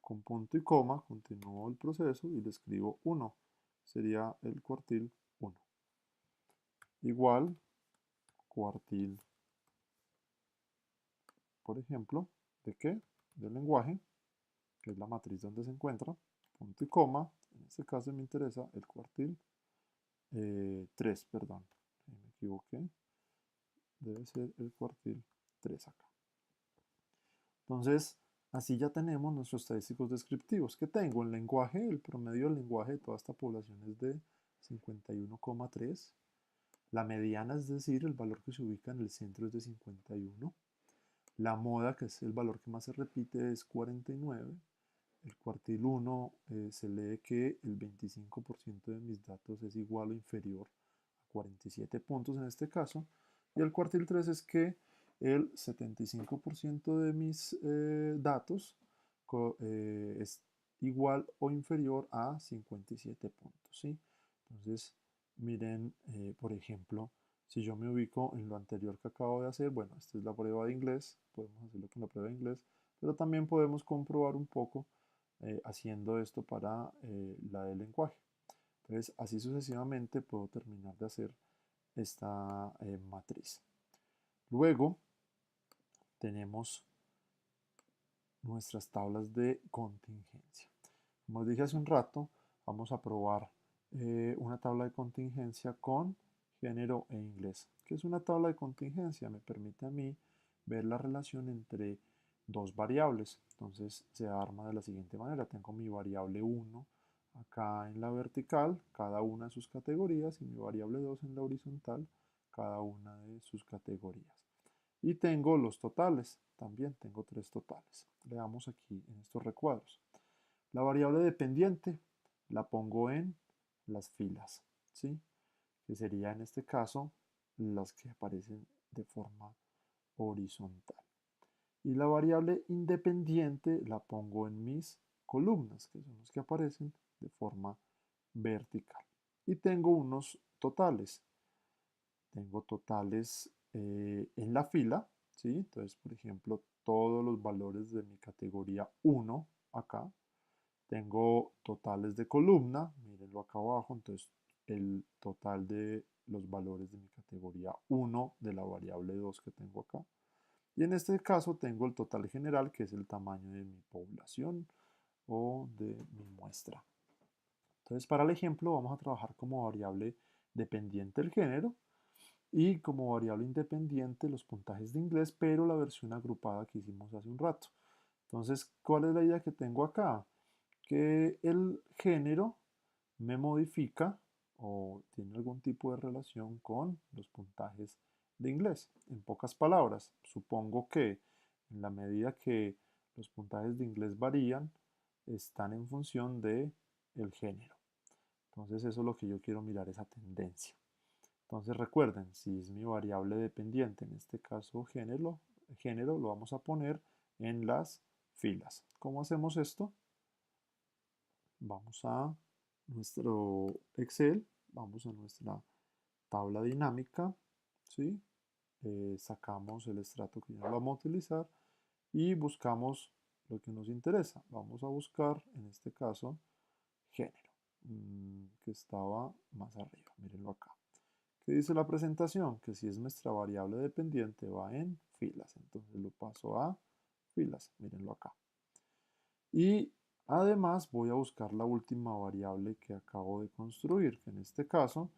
con punto y coma continúo el proceso y le escribo 1. Sería el cuartil 1. Igual, cuartil, por ejemplo, ¿de qué? Del lenguaje, que es la matriz donde se encuentra, punto y coma. En este caso me interesa el cuartil 3, perdón, me equivoqué, debe ser el cuartil 3 acá. Entonces, así ya tenemos nuestros estadísticos descriptivos. ¿Qué tengo? En lenguaje, el promedio del lenguaje de toda esta población es de 51,3. La mediana, es decir, el valor que se ubica en el centro, es de 51. La moda, que es el valor que más se repite, es 49. El cuartil 1 se lee que el 25% de mis datos es igual o inferior a 47 puntos en este caso. Y el cuartil 3 es que el 75% de mis datos igual o inferior a 57 puntos, ¿sí? Entonces, miren, por ejemplo, si yo me ubico en lo anterior que acabo de hacer, bueno, esta es la prueba de inglés, podemos hacerlo con la prueba de inglés, pero también podemos comprobar un poco haciendo esto para la del lenguaje. Entonces, así sucesivamente puedo terminar de hacer esta matriz. Luego tenemos nuestras tablas de contingencia. Como les dije hace un rato, vamos a probar una tabla de contingencia con género e inglés. ¿Qué es una tabla de contingencia? Me permite a mí ver la relación entre dos variables. Entonces se arma de la siguiente manera. Tengo mi variable 1 acá en la vertical, cada una de sus categorías, y mi variable 2 en la horizontal, cada una de sus categorías. Y tengo los totales, también tengo tres totales. Veamos aquí en estos recuadros. La variable dependiente la pongo en las filas, ¿sí? Que sería en este caso las que aparecen de forma horizontal. Y la variable independiente la pongo en mis columnas, que son las que aparecen de forma vertical. Y tengo unos totales. Tengo totales en la fila, ¿sí? Entonces, por ejemplo, todos los valores de mi categoría 1 acá. Tengo totales de columna, mírenlo acá abajo, entonces el total de los valores de mi categoría 1 de la variable 2 que tengo acá. Y en este caso tengo el total general, que es el tamaño de mi población o de mi muestra. Entonces, para el ejemplo, vamos a trabajar como variable dependiente el género y como variable independiente los puntajes de inglés, pero la versión agrupada que hicimos hace un rato. Entonces, ¿cuál es la idea que tengo acá? Que el género me modifica o tiene algún tipo de relación con los puntajes de inglés. En pocas palabras, supongo que en la medida que los puntajes de inglés varían, están en función de el género. Entonces eso es lo que yo quiero mirar, esa tendencia. Entonces recuerden, si es mi variable dependiente, en este caso género lo vamos a poner en las filas. ¿Cómo hacemos esto? Vamos a nuestro Excel, vamos a nuestra tabla dinámica, ¿sí? Sacamos el estrato que ya no vamos a utilizar y buscamos lo que nos interesa. Vamos a buscar, en este caso, género, que estaba más arriba. Mírenlo acá. ¿Qué dice la presentación? Que si es nuestra variable dependiente va en filas. Entonces lo paso a filas. Mírenlo acá. Y además voy a buscar la última variable que acabo de construir, que en este caso,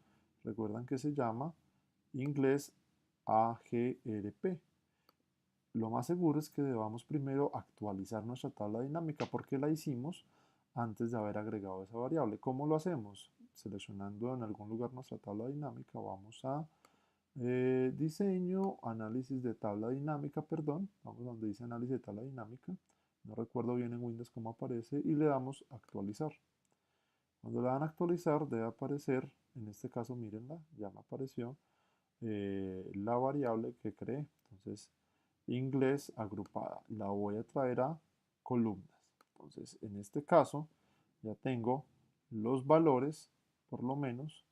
recuerdan que se llama inglés AGRP. Lo más seguro es que debamos primero actualizar nuestra tabla dinámica porque la hicimos antes de haber agregado esa variable. ¿Cómo lo hacemos? Seleccionando en algún lugar nuestra tabla dinámica, vamos a diseño, análisis de tabla dinámica, perdón, vamos donde dice análisis de tabla dinámica, no recuerdo bien en Windows cómo aparece, y le damos actualizar. Cuando le dan actualizar debe aparecer, en este caso mírenla, ya me apareció la variable que creé. Entonces, inglés agrupada, la voy a traer a columnas. Entonces, en este caso, ya tengo los valores, por lo menos,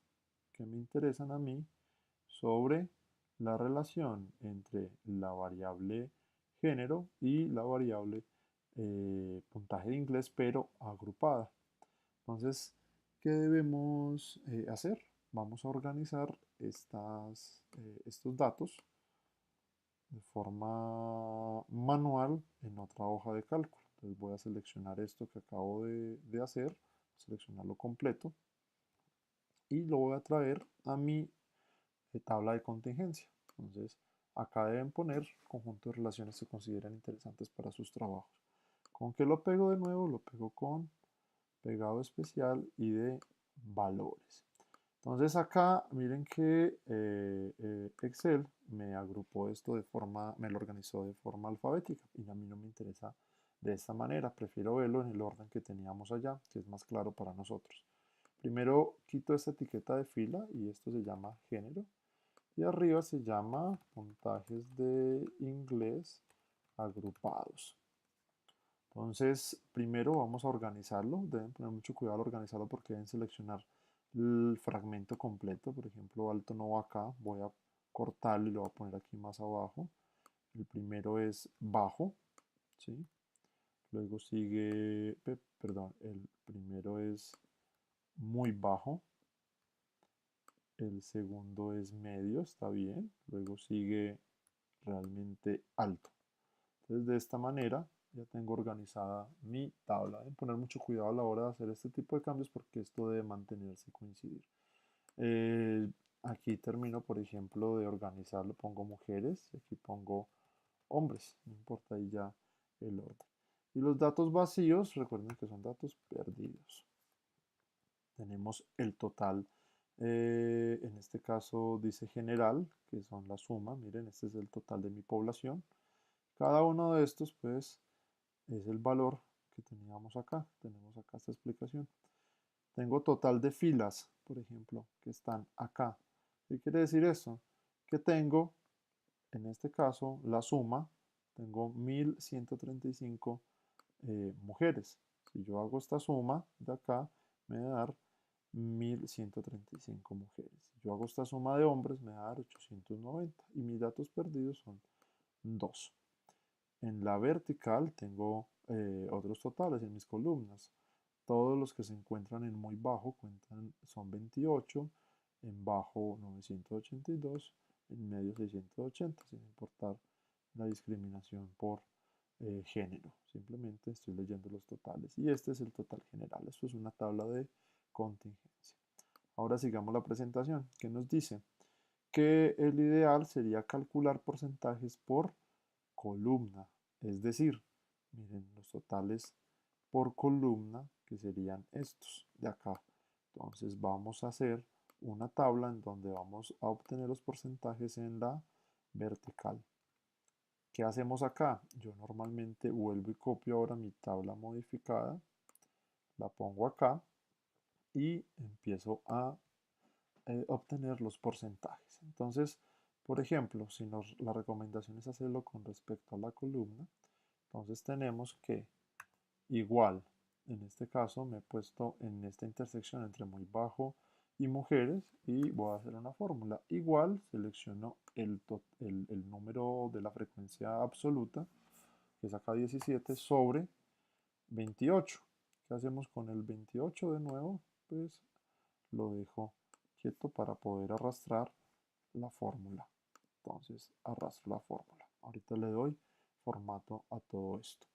que me interesan a mí sobre la relación entre la variable género y la variable puntaje de inglés, pero agrupada. Entonces, ¿qué debemos hacer? Vamos a organizar estos datos de forma manual en otra hoja de cálculo. Entonces voy a seleccionar esto que acabo de hacer, seleccionarlo completo y lo voy a traer a mi tabla de contingencia. Entonces, acá deben poner conjunto de relaciones que consideran interesantes para sus trabajos. ¿Con qué lo pego de nuevo? Lo pego con pegado especial y de valores. Entonces acá miren que Excel me agrupó esto de forma, me lo organizó de forma alfabética y a mí no me interesa de esta manera, prefiero verlo en el orden que teníamos allá, que es más claro para nosotros. Primero quito esta etiqueta de fila y esto se llama género y arriba se llama puntajes de inglés agrupados. Entonces, primero vamos a organizarlo. Deben poner mucho cuidado al organizarlo porque deben seleccionar el fragmento completo. Por ejemplo, alto no va acá. Voy a cortarlo y lo voy a poner aquí más abajo. El primero es bajo, ¿sí? Luego sigue, perdón, el primero es muy bajo. El segundo es medio, está bien. Luego sigue realmente alto. Entonces de esta manera ya tengo organizada mi tabla. Deben poner mucho cuidado a la hora de hacer este tipo de cambios porque esto debe mantenerse y coincidir. Aquí termino, por ejemplo, de organizarlo. Pongo mujeres y aquí pongo hombres. No importa ahí ya el orden. Y los datos vacíos, recuerden que son datos perdidos. Tenemos el total, en este caso dice general, que son la suma. Miren, este es el total de mi población. Cada uno de estos, pues, es el valor que teníamos acá. Tenemos acá esta explicación. Tengo total de filas, por ejemplo, que están acá. ¿Qué quiere decir esto? Que tengo, en este caso, la suma. Tengo 1135 mujeres. Si yo hago esta suma de acá, me va a dar 1135 mujeres. Si yo hago esta suma de hombres, me va a dar 890. Y mis datos perdidos son 2. En la vertical tengo otros totales en mis columnas. Todos los que se encuentran en muy bajo son 28, en bajo 982, en medio 680, sin importar la discriminación por género. Simplemente estoy leyendo los totales. Y este es el total general. Esto es una tabla de contingencia. Ahora sigamos la presentación. ¿Qué nos dice? Que el ideal sería calcular porcentajes por columna. Es decir, miren los totales por columna que serían estos de acá. Entonces vamos a hacer una tabla en donde vamos a obtener los porcentajes en la vertical. ¿Qué hacemos acá? Yo normalmente vuelvo y copio ahora mi tabla modificada, la pongo acá y empiezo a obtener los porcentajes. Entonces, por ejemplo, si la recomendación es hacerlo con respecto a la columna, entonces tenemos que igual, en este caso me he puesto en esta intersección entre muy bajo y mujeres y voy a hacer una fórmula. Igual selecciono el número de la frecuencia absoluta, que es acá 17, sobre 28. ¿Qué hacemos con el 28 de nuevo? Pues lo dejo quieto para poder arrastrar la fórmula. Entonces arrastro la fórmula. Ahorita le doy formato a todo esto.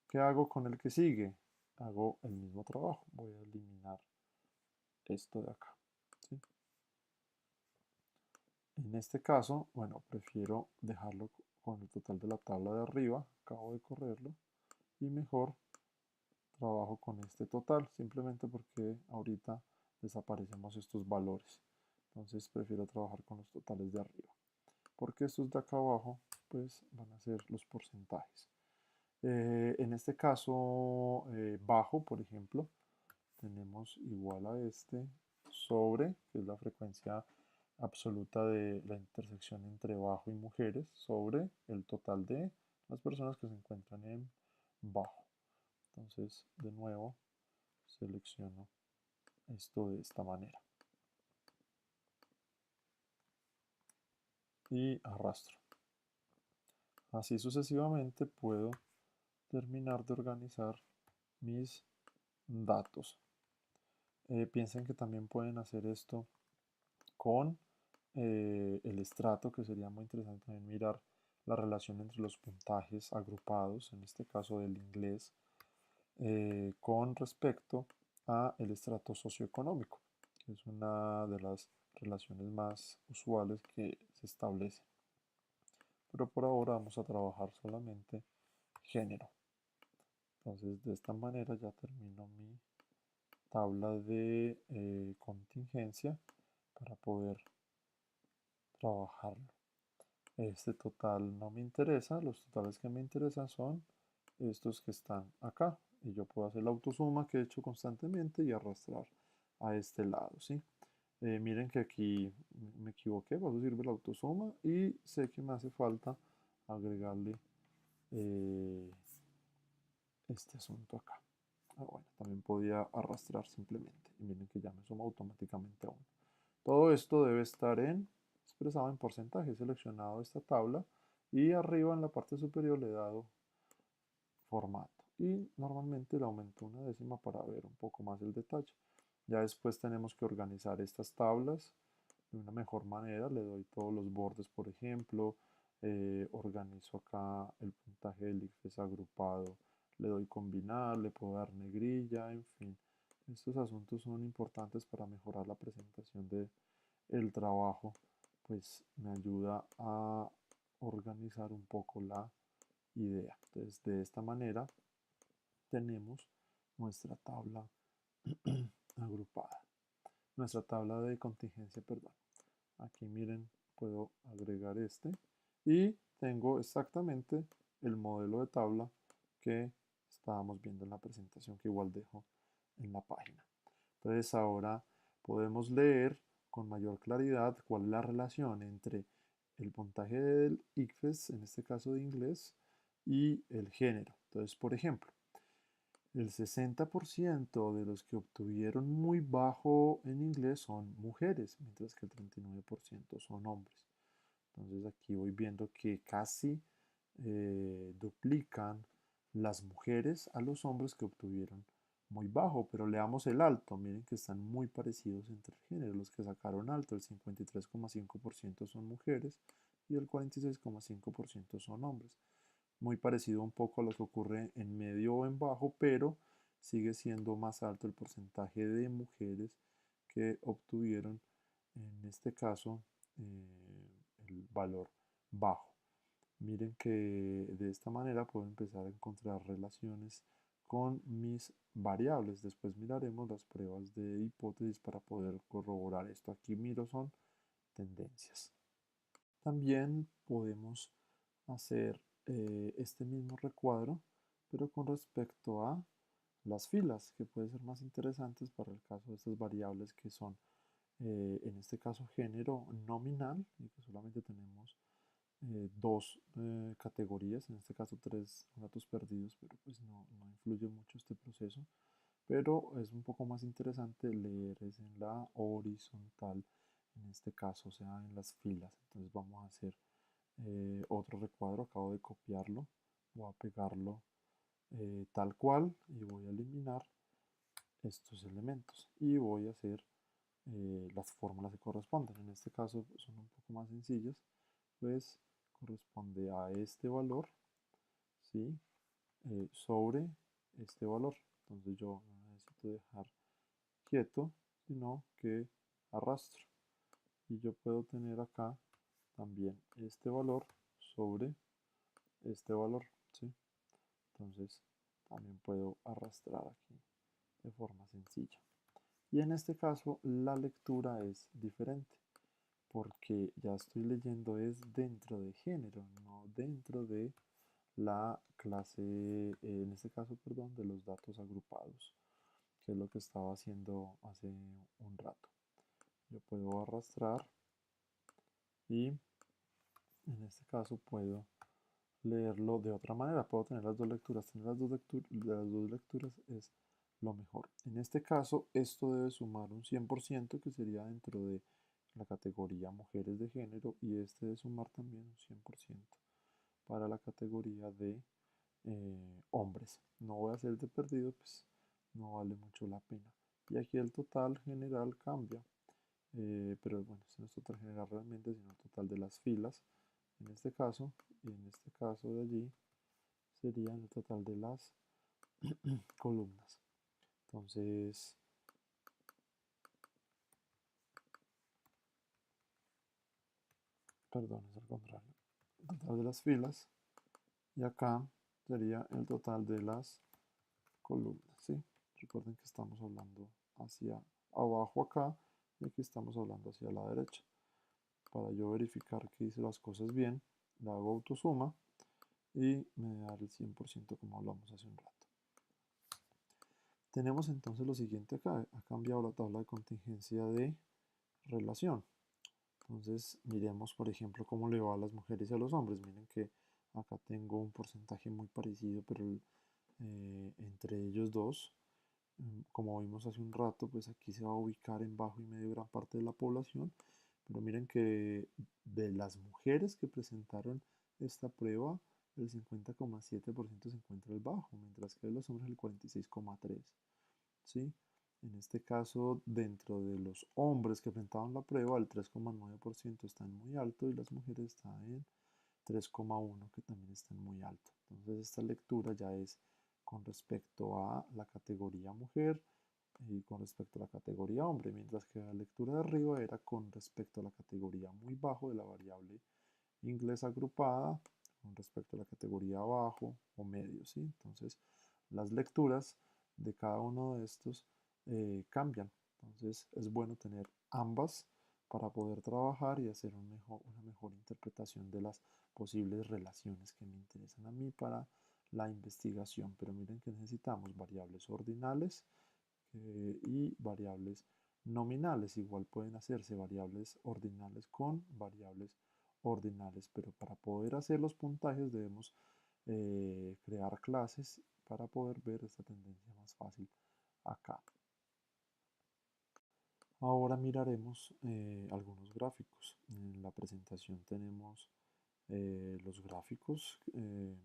¿Qué hago con el que sigue? Hago el mismo trabajo. Voy a eliminar esto de acá. ¿Sí? En este caso, bueno, prefiero dejarlo con el total de la tabla de arriba. Acabo de correrlo. Y mejor trabajo con este total, simplemente porque ahorita desaparecemos estos valores. Entonces prefiero trabajar con los totales de arriba. Porque estos de acá abajo, pues van a ser los porcentajes. En este caso, bajo, por ejemplo, tenemos igual a este sobre, que es la frecuencia absoluta de la intersección entre bajo y mujeres, sobre el total de las personas que se encuentran en bajo. Entonces, de nuevo, selecciono esto de esta manera y arrastro. Así sucesivamente puedo terminar de organizar mis datos. Piensen que también pueden hacer esto con el estrato, que sería muy interesante también mirar la relación entre los puntajes agrupados, en este caso del inglés, con respecto a el estrato socioeconómico, que es una de las relaciones más usuales que se establecen. Pero por ahora vamos a trabajar solamente género. Entonces de esta manera ya termino mi tabla de contingencia para poder trabajarlo. Este total no me interesa, los totales que me interesan son estos que están acá. Y yo puedo hacer la autosuma que he hecho constantemente y arrastrar a este lado, ¿sí? Miren que aquí me equivoqué, para eso sirve la autosuma y sé que me hace falta agregarle eh, este asunto acá. Bueno, también podía arrastrar simplemente. Y miren que ya me suma automáticamente a 1. Todo esto debe estar expresado en porcentaje. He seleccionado esta tabla y arriba en la parte superior le he dado formato. Y normalmente le aumento una décima para ver un poco más el detalle. Ya después tenemos que organizar estas tablas de una mejor manera. Le doy todos los bordes, por ejemplo. Organizo acá el puntaje del ICFES agrupado. Le doy combinar, le puedo dar negrilla, en fin. Estos asuntos son importantes para mejorar la presentación del trabajo. Pues me ayuda a organizar un poco la idea. Entonces, de esta manera tenemos nuestra tabla agrupada, nuestra tabla de contingencia, perdón. Aquí miren, puedo agregar este y tengo exactamente el modelo de tabla que estábamos viendo en la presentación, que igual dejo en la página. Entonces ahora podemos leer con mayor claridad cuál es la relación entre el puntaje del ICFES, en este caso de inglés, y el género. Entonces, por ejemplo, el 60% de los que obtuvieron muy bajo en inglés son mujeres, mientras que el 39% son hombres. Entonces aquí voy viendo que casi duplican las mujeres a los hombres que obtuvieron muy bajo, pero leamos el alto, miren que están muy parecidos entre el género. Los que sacaron alto, el 53,5% son mujeres y el 46,5% son hombres. Muy parecido un poco a lo que ocurre en medio o en bajo, pero sigue siendo más alto el porcentaje de mujeres que obtuvieron, en este caso, el valor bajo. Miren que de esta manera puedo empezar a encontrar relaciones con mis variables. Después miraremos las pruebas de hipótesis para poder corroborar esto. Aquí miro son tendencias. También podemos hacer este mismo recuadro, pero con respecto a las filas, que pueden ser más interesantes para el caso de estas variables que son, en este caso, género nominal, y que solamente tenemos dos categorías, en este caso tres datos perdidos, pero pues no influye mucho este proceso. Pero es un poco más interesante leer es en la horizontal, en este caso, o sea, en las filas. Entonces vamos a hacer otro recuadro, acabo de copiarlo, voy a pegarlo tal cual y voy a eliminar estos elementos y voy a hacer las fórmulas que corresponden. En este caso son un poco más sencillas, pues corresponde a este valor, ¿sí? Sobre este valor. Entonces yo no necesito dejar quieto, sino que arrastro. Y yo puedo tener acá también este valor sobre este valor, ¿sí? Entonces también puedo arrastrar aquí de forma sencilla. Y en este caso la lectura es diferente, porque ya estoy leyendo es dentro de género, no dentro de la clase, en este caso, perdón, de los datos agrupados, que es lo que estaba haciendo hace un rato. Yo puedo arrastrar y en este caso puedo leerlo de otra manera. Puedo tener las dos lecturas. Tener las dos lecturas es lo mejor. En este caso, esto debe sumar un 100%, que sería dentro de la categoría mujeres de género, y este debe sumar también un 100% para la categoría de hombres. No voy a hacer de perdido, pues no vale mucho la pena. Y aquí el total general cambia. Pero bueno, este no es total general realmente, sino el total de las filas en este caso, y en este caso de allí sería el total de las columnas. Entonces, perdón, es al contrario. El total de las filas y acá sería el total de las columnas, ¿sí? Recuerden que estamos hablando hacia abajo acá y aquí estamos hablando hacia la derecha. Para yo verificar que hice las cosas bien, le hago autosuma y me da el 100% como hablamos hace un rato. Tenemos entonces lo siguiente acá, ha cambiado la tabla de contingencia de relación. Entonces miremos por ejemplo cómo le va a las mujeres y a los hombres. Miren que acá tengo un porcentaje muy parecido, pero entre ellos dos. Como vimos hace un rato, pues aquí se va a ubicar en bajo y medio gran parte de la población, pero miren que de las mujeres que presentaron esta prueba, el 50,7% se encuentra el bajo, mientras que de los hombres el 46,3%. ¿Sí? En este caso, dentro de los hombres que presentaban la prueba, el 3,9% está en muy alto y las mujeres están en 3,1%, que también están muy alto. Entonces, esta lectura ya es con respecto a la categoría mujer y con respecto a la categoría hombre, mientras que la lectura de arriba era con respecto a la categoría muy bajo de la variable inglés agrupada, con respecto a la categoría bajo o medio, ¿sí? Entonces, las lecturas de cada uno de estos cambian. Entonces, es bueno tener ambas para poder trabajar y hacer una mejor interpretación de las posibles relaciones que me interesan a mí para la investigación. Pero miren que necesitamos variables ordinales y variables nominales. Igual pueden hacerse variables ordinales con variables ordinales, pero para poder hacer los puntajes debemos crear clases para poder ver esta tendencia más fácil acá. Ahora miraremos algunos gráficos. En la presentación tenemos los gráficos,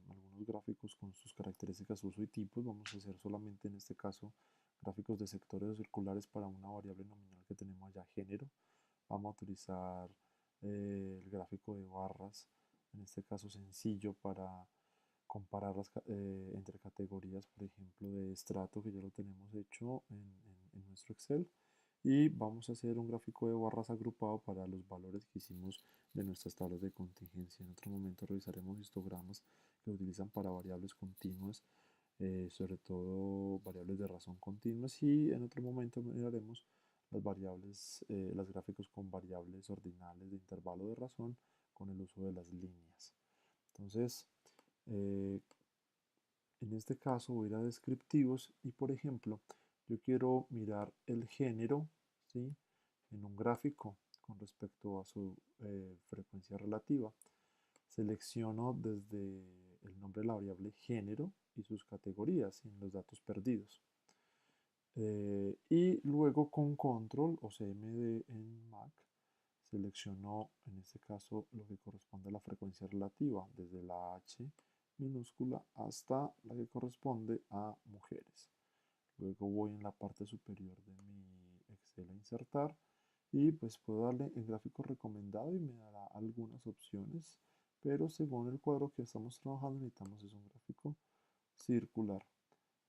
algunos gráficos con sus características, uso y tipos. Vamos a hacer solamente en este caso gráficos de sectores o circulares para una variable nominal que tenemos allá, género. Vamos a utilizar el gráfico de barras, en este caso sencillo, para comparar entre categorías, por ejemplo, de estrato, que ya lo tenemos hecho en nuestro Excel. Y vamos a hacer un gráfico de barras agrupado para los valores que hicimos de nuestras tablas de contingencia. En otro momento revisaremos histogramas que utilizan para variables continuas, sobre todo variables de razón continuas, y en otro momento miraremos las variables, los gráficos con variables ordinales de intervalo de razón con el uso de las líneas. Entonces, eh, en este caso voy a ir a descriptivos y, por ejemplo, yo quiero mirar el género, ¿sí? En un gráfico con respecto a su frecuencia relativa. Selecciono desde el nombre de la variable género y sus categorías en los datos perdidos. Y luego con control o CMD en Mac selecciono en este caso lo que corresponde a la frecuencia relativa, desde la H minúscula hasta la que corresponde a mujeres. Luego voy en la parte superior de mi Excel a insertar y pues puedo darle en gráfico recomendado y me dará algunas opciones, pero según el cuadro que estamos trabajando necesitamos es un gráfico circular.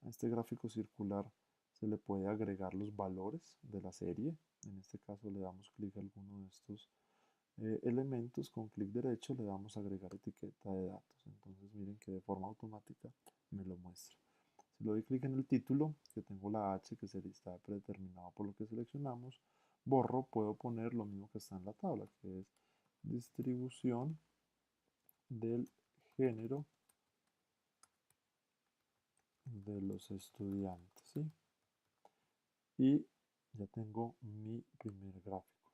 A este gráfico circular se le puede agregar los valores de la serie. En este caso le damos clic a alguno de estos elementos, con clic derecho le damos a agregar etiqueta de datos. Entonces miren que de forma automática me lo muestra. Si le doy clic en el título, que tengo la H que está predeterminado por lo que seleccionamos, borro, puedo poner lo mismo que está en la tabla, que es distribución del género de los estudiantes, ¿sí? Y ya tengo mi primer gráfico.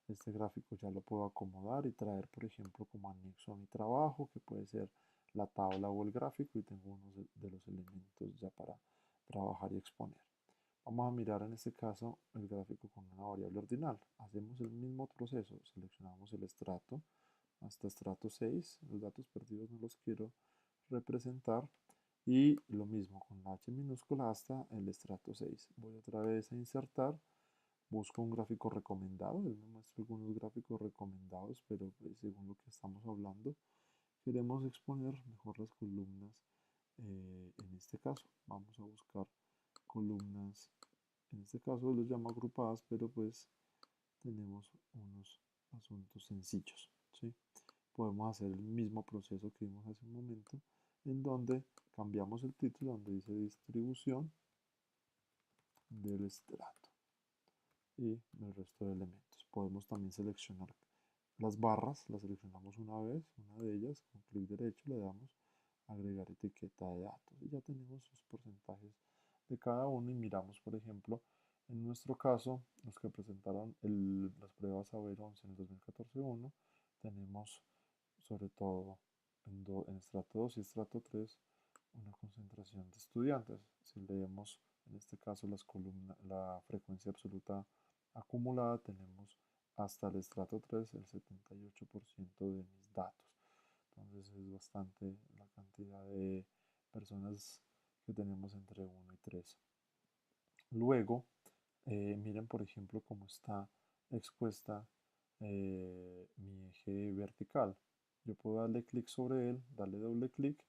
Este gráfico ya lo puedo acomodar y traer, por ejemplo, como anexo a mi trabajo, que puede ser la tabla o el gráfico, y tengo uno de los elementos ya para trabajar y exponer. Vamos a mirar en este caso el gráfico con una variable ordinal. Hacemos el mismo proceso, seleccionamos el estrato hasta estrato 6, los datos perdidos no los quiero representar, y lo mismo con la H minúscula hasta el estrato 6. Voy otra vez a insertar, busco un gráfico recomendado, él me muestra algunos gráficos recomendados, pero pues, según lo que estamos hablando, queremos exponer mejor las columnas. En este caso, vamos a buscar columnas, en este caso los llamo agrupadas, pero pues tenemos unos asuntos sencillos, ¿sí? Podemos hacer el mismo proceso que vimos hace un momento, en donde cambiamos el título, donde dice distribución del estrato y el resto de elementos. Podemos también seleccionar las barras, las seleccionamos una vez, una de ellas, con clic derecho le damos agregar etiqueta de datos y ya tenemos los porcentajes de cada uno y miramos, por ejemplo, en nuestro caso, los que presentaron las pruebas Saber 11 en el 2014-1, tenemos sobre todo en estrato 2 y estrato 3 una concentración de estudiantes. Si leemos en este caso las columnas, la frecuencia absoluta acumulada, tenemos hasta el estrato 3 el 78% de mis datos. Entonces es bastante la cantidad de personas que tenemos entre 1 y 3. Luego, miren por ejemplo cómo está expuesta mi eje vertical. Yo puedo darle clic sobre él, darle doble clic.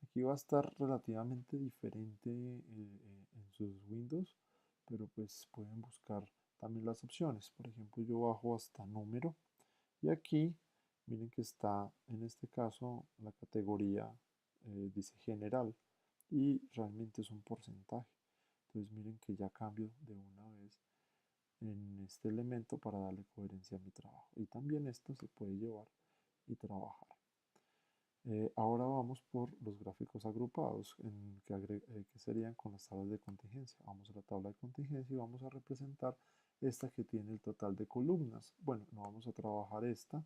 Aquí va a estar relativamente diferente en sus Windows, pero pues pueden buscar también las opciones. Por ejemplo, yo bajo hasta número y aquí miren que está en este caso la categoría dice general y realmente es un porcentaje. Entonces miren que ya cambio de una vez en este elemento para darle coherencia a mi trabajo. Y también esto se puede llevar y trabajar. Ahora vamos por los gráficos agrupados, que serían con las tablas de contingencia. Vamos a la tabla de contingencia y vamos a representar esta que tiene el total de columnas. Bueno, no vamos a trabajar esta,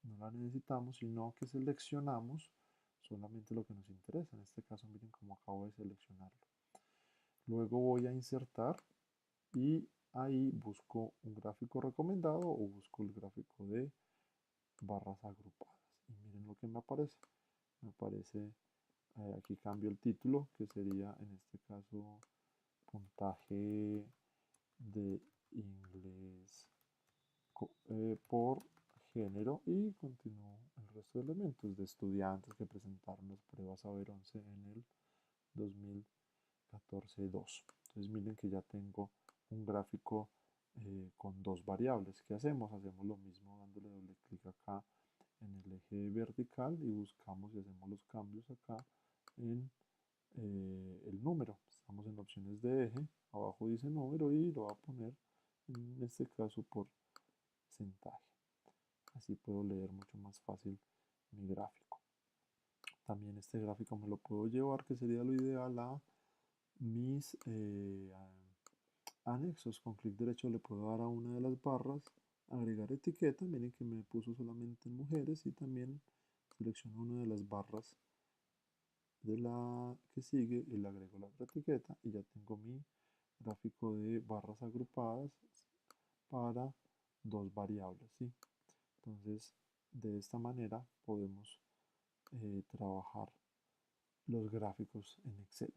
no la necesitamos, sino que seleccionamos solamente lo que nos interesa. En este caso, miren cómo acabo de seleccionarlo. Luego voy a insertar y ahí busco un gráfico recomendado o busco el gráfico de barras agrupadas. Y miren lo que me aparece. Me aparece, aquí cambio el título, que sería en este caso puntaje de inglés por género y continúo el resto de elementos de estudiantes que presentaron las pruebas Saber 11 en el 2014-2. Entonces miren que ya tengo un gráfico con dos variables. ¿Qué hacemos? Hacemos lo mismo dándole doble clic acá en el eje vertical y buscamos y hacemos los cambios acá en el número. Estamos en opciones de eje, abajo dice número y lo voy a poner en este caso por porcentaje. Así puedo leer mucho más fácil mi gráfico. También este gráfico me lo puedo llevar, que sería lo ideal, a mis anexos. Con clic derecho le puedo dar a una de las barras, agregar etiqueta. Miren que me puso solamente en mujeres y también selecciono una de las barras de la que sigue y le agrego la otra etiqueta y ya tengo mi gráfico de barras agrupadas para dos variables, ¿sí? Entonces, de esta manera podemos trabajar los gráficos en Excel.